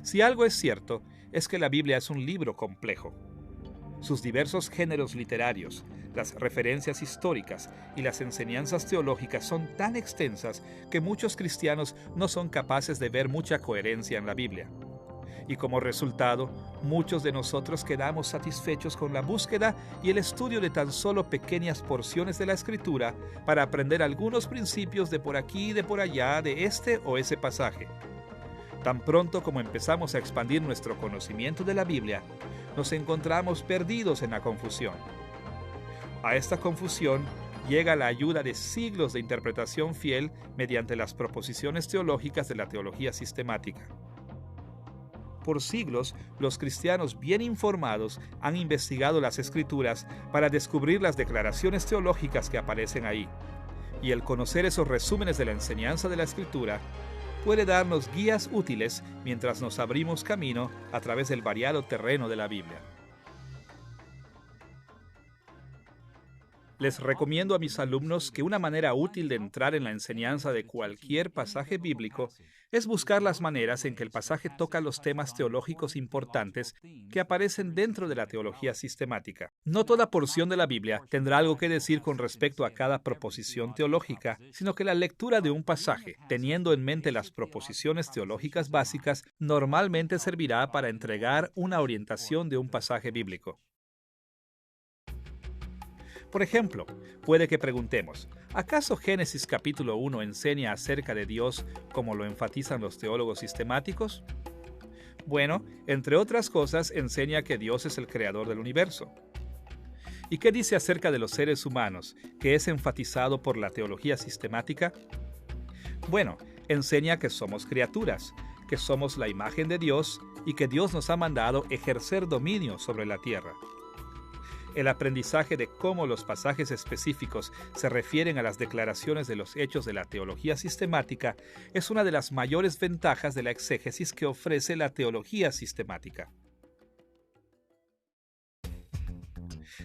Si algo es cierto, es que la Biblia es un libro complejo. Sus diversos géneros literarios, las referencias históricas y las enseñanzas teológicas son tan extensas que muchos cristianos no son capaces de ver mucha coherencia en la Biblia. Y como resultado, muchos de nosotros quedamos satisfechos con la búsqueda y el estudio de tan solo pequeñas porciones de la Escritura para aprender algunos principios de por aquí y de por allá de este o ese pasaje. Tan pronto como empezamos a expandir nuestro conocimiento de la Biblia, nos encontramos perdidos en la confusión. A esta confusión llega la ayuda de siglos de interpretación fiel mediante las proposiciones teológicas de la teología sistemática. Por siglos, los cristianos bien informados han investigado las Escrituras para descubrir las declaraciones teológicas que aparecen ahí. Y el conocer esos resúmenes de la enseñanza de la Escritura puede darnos guías útiles mientras nos abrimos camino a través del variado terreno de la Biblia. Les recomiendo a mis alumnos que una manera útil de entrar en la enseñanza de cualquier pasaje bíblico es buscar las maneras en que el pasaje toca los temas teológicos importantes que aparecen dentro de la teología sistemática. No toda porción de la Biblia tendrá algo que decir con respecto a cada proposición teológica, sino que la lectura de un pasaje, teniendo en mente las proposiciones teológicas básicas, normalmente servirá para entregar una orientación de un pasaje bíblico. Por ejemplo, puede que preguntemos, ¿acaso Génesis capítulo 1 enseña acerca de Dios como lo enfatizan los teólogos sistemáticos? Bueno, entre otras cosas, enseña que Dios es el creador del universo. ¿Y qué dice acerca de los seres humanos, que es enfatizado por la teología sistemática? Bueno, enseña que somos criaturas, que somos la imagen de Dios y que Dios nos ha mandado ejercer dominio sobre la tierra. El aprendizaje de cómo los pasajes específicos se refieren a las declaraciones de los hechos de la teología sistemática es una de las mayores ventajas de la exégesis que ofrece la teología sistemática.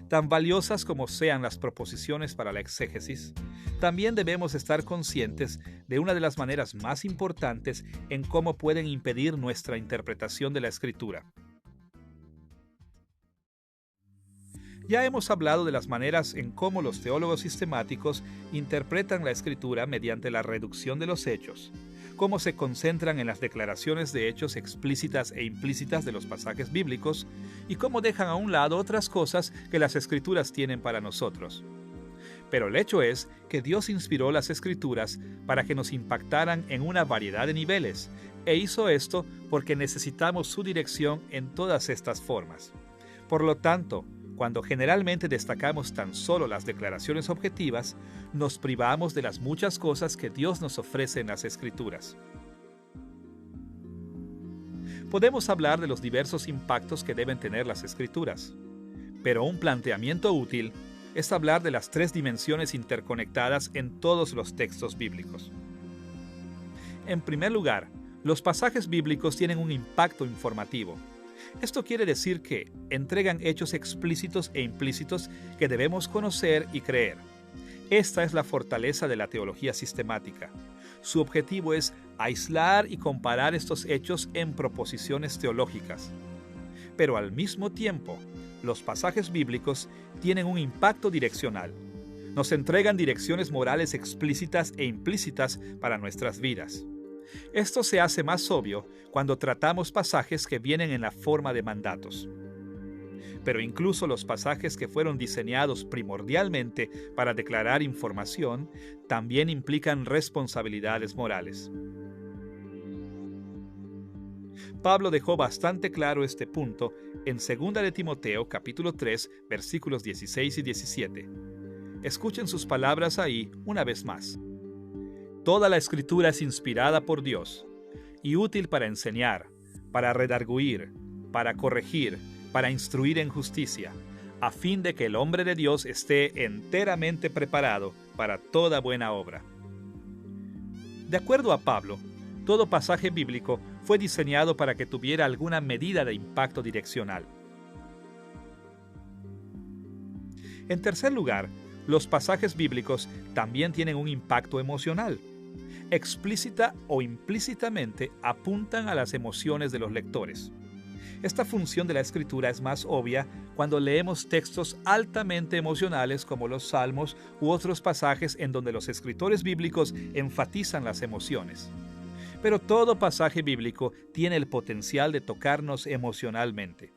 Tan valiosas como sean las proposiciones para la exégesis, también debemos estar conscientes de una de las maneras más importantes en cómo pueden impedir nuestra interpretación de la Escritura. Ya hemos hablado de las maneras en cómo los teólogos sistemáticos interpretan la Escritura mediante la reducción de los hechos, cómo se concentran en las declaraciones de hechos explícitas e implícitas de los pasajes bíblicos y cómo dejan a un lado otras cosas que las Escrituras tienen para nosotros. Pero el hecho es que Dios inspiró las Escrituras para que nos impactaran en una variedad de niveles, e hizo esto porque necesitamos su dirección en todas estas formas. Por lo tanto, cuando generalmente destacamos tan solo las declaraciones objetivas, nos privamos de las muchas cosas que Dios nos ofrece en las Escrituras. Podemos hablar de los diversos impactos que deben tener las Escrituras, pero un planteamiento útil es hablar de las tres dimensiones interconectadas en todos los textos bíblicos. En primer lugar, los pasajes bíblicos tienen un impacto informativo. Esto quiere decir que entregan hechos explícitos e implícitos que debemos conocer y creer. Esta es la fortaleza de la teología sistemática. Su objetivo es aislar y comparar estos hechos en proposiciones teológicas. Pero al mismo tiempo, los pasajes bíblicos tienen un impacto direccional. Nos entregan direcciones morales explícitas e implícitas para nuestras vidas. Esto se hace más obvio cuando tratamos pasajes que vienen en la forma de mandatos. Pero incluso los pasajes que fueron diseñados primordialmente para declarar información también implican responsabilidades morales. Pablo dejó bastante claro este punto en 2 de Timoteo capítulo 3 versículos 16 y 17. Escuchen sus palabras ahí una vez más. Toda la Escritura es inspirada por Dios y útil para enseñar, para redarguir, para corregir, para instruir en justicia, a fin de que el hombre de Dios esté enteramente preparado para toda buena obra. De acuerdo a Pablo, todo pasaje bíblico fue diseñado para que tuviera alguna medida de impacto direccional. En tercer lugar, los pasajes bíblicos también tienen un impacto emocional. Explícita o implícitamente apuntan a las emociones de los lectores. Esta función de la Escritura es más obvia cuando leemos textos altamente emocionales como los Salmos u otros pasajes en donde los escritores bíblicos enfatizan las emociones. Pero todo pasaje bíblico tiene el potencial de tocarnos emocionalmente.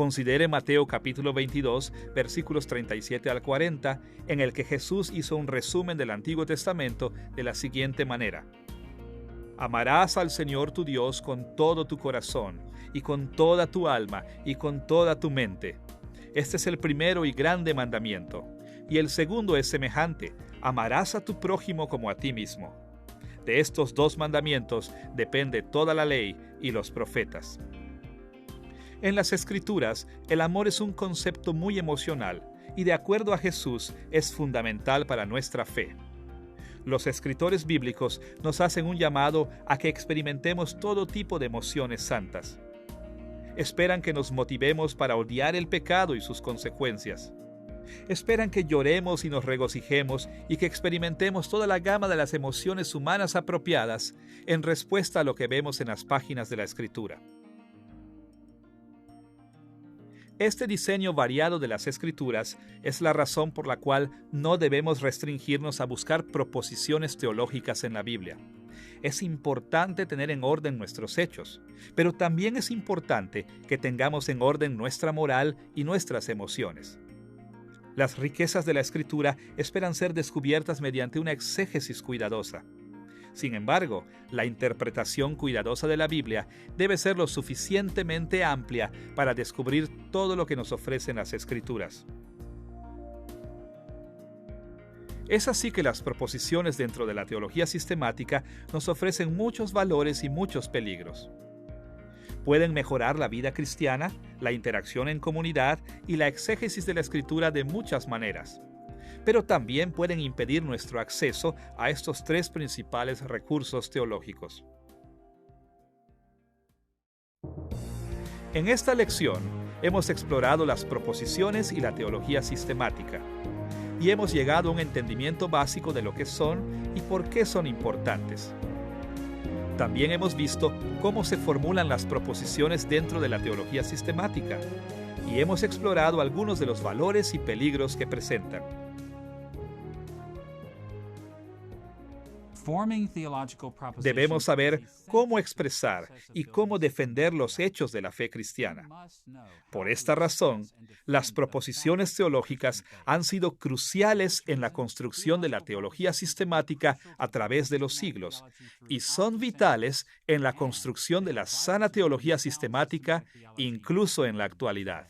Considere Mateo capítulo 22, versículos 37 al 40, en el que Jesús hizo un resumen del Antiguo Testamento de la siguiente manera. Amarás al Señor tu Dios con todo tu corazón, y con toda tu alma, y con toda tu mente. Este es el primero y grande mandamiento. Y el segundo es semejante, amarás a tu prójimo como a ti mismo. De estos dos mandamientos depende toda la ley y los profetas. En las Escrituras, el amor es un concepto muy emocional y de acuerdo a Jesús es fundamental para nuestra fe. Los escritores bíblicos nos hacen un llamado a que experimentemos todo tipo de emociones santas. Esperan que nos motivemos para odiar el pecado y sus consecuencias. Esperan que lloremos y nos regocijemos y que experimentemos toda la gama de las emociones humanas apropiadas en respuesta a lo que vemos en las páginas de la Escritura. Este diseño variado de las Escrituras es la razón por la cual no debemos restringirnos a buscar proposiciones teológicas en la Biblia. Es importante tener en orden nuestros hechos, pero también es importante que tengamos en orden nuestra moral y nuestras emociones. Las riquezas de la Escritura esperan ser descubiertas mediante una exégesis cuidadosa. Sin embargo, la interpretación cuidadosa de la Biblia debe ser lo suficientemente amplia para descubrir todo lo que nos ofrecen las Escrituras. Es así que las proposiciones dentro de la teología sistemática nos ofrecen muchos valores y muchos peligros. Pueden mejorar la vida cristiana, la interacción en comunidad y la exégesis de la Escritura de muchas maneras. Pero también pueden impedir nuestro acceso a estos tres principales recursos teológicos. En esta lección hemos explorado las proposiciones y la teología sistemática, y hemos llegado a un entendimiento básico de lo que son y por qué son importantes. También hemos visto cómo se formulan las proposiciones dentro de la teología sistemática, y hemos explorado algunos de los valores y peligros que presentan. Debemos saber cómo expresar y cómo defender los hechos de la fe cristiana. Por esta razón, las proposiciones teológicas han sido cruciales en la construcción de la teología sistemática a través de los siglos y son vitales en la construcción de la sana teología sistemática, incluso en la actualidad.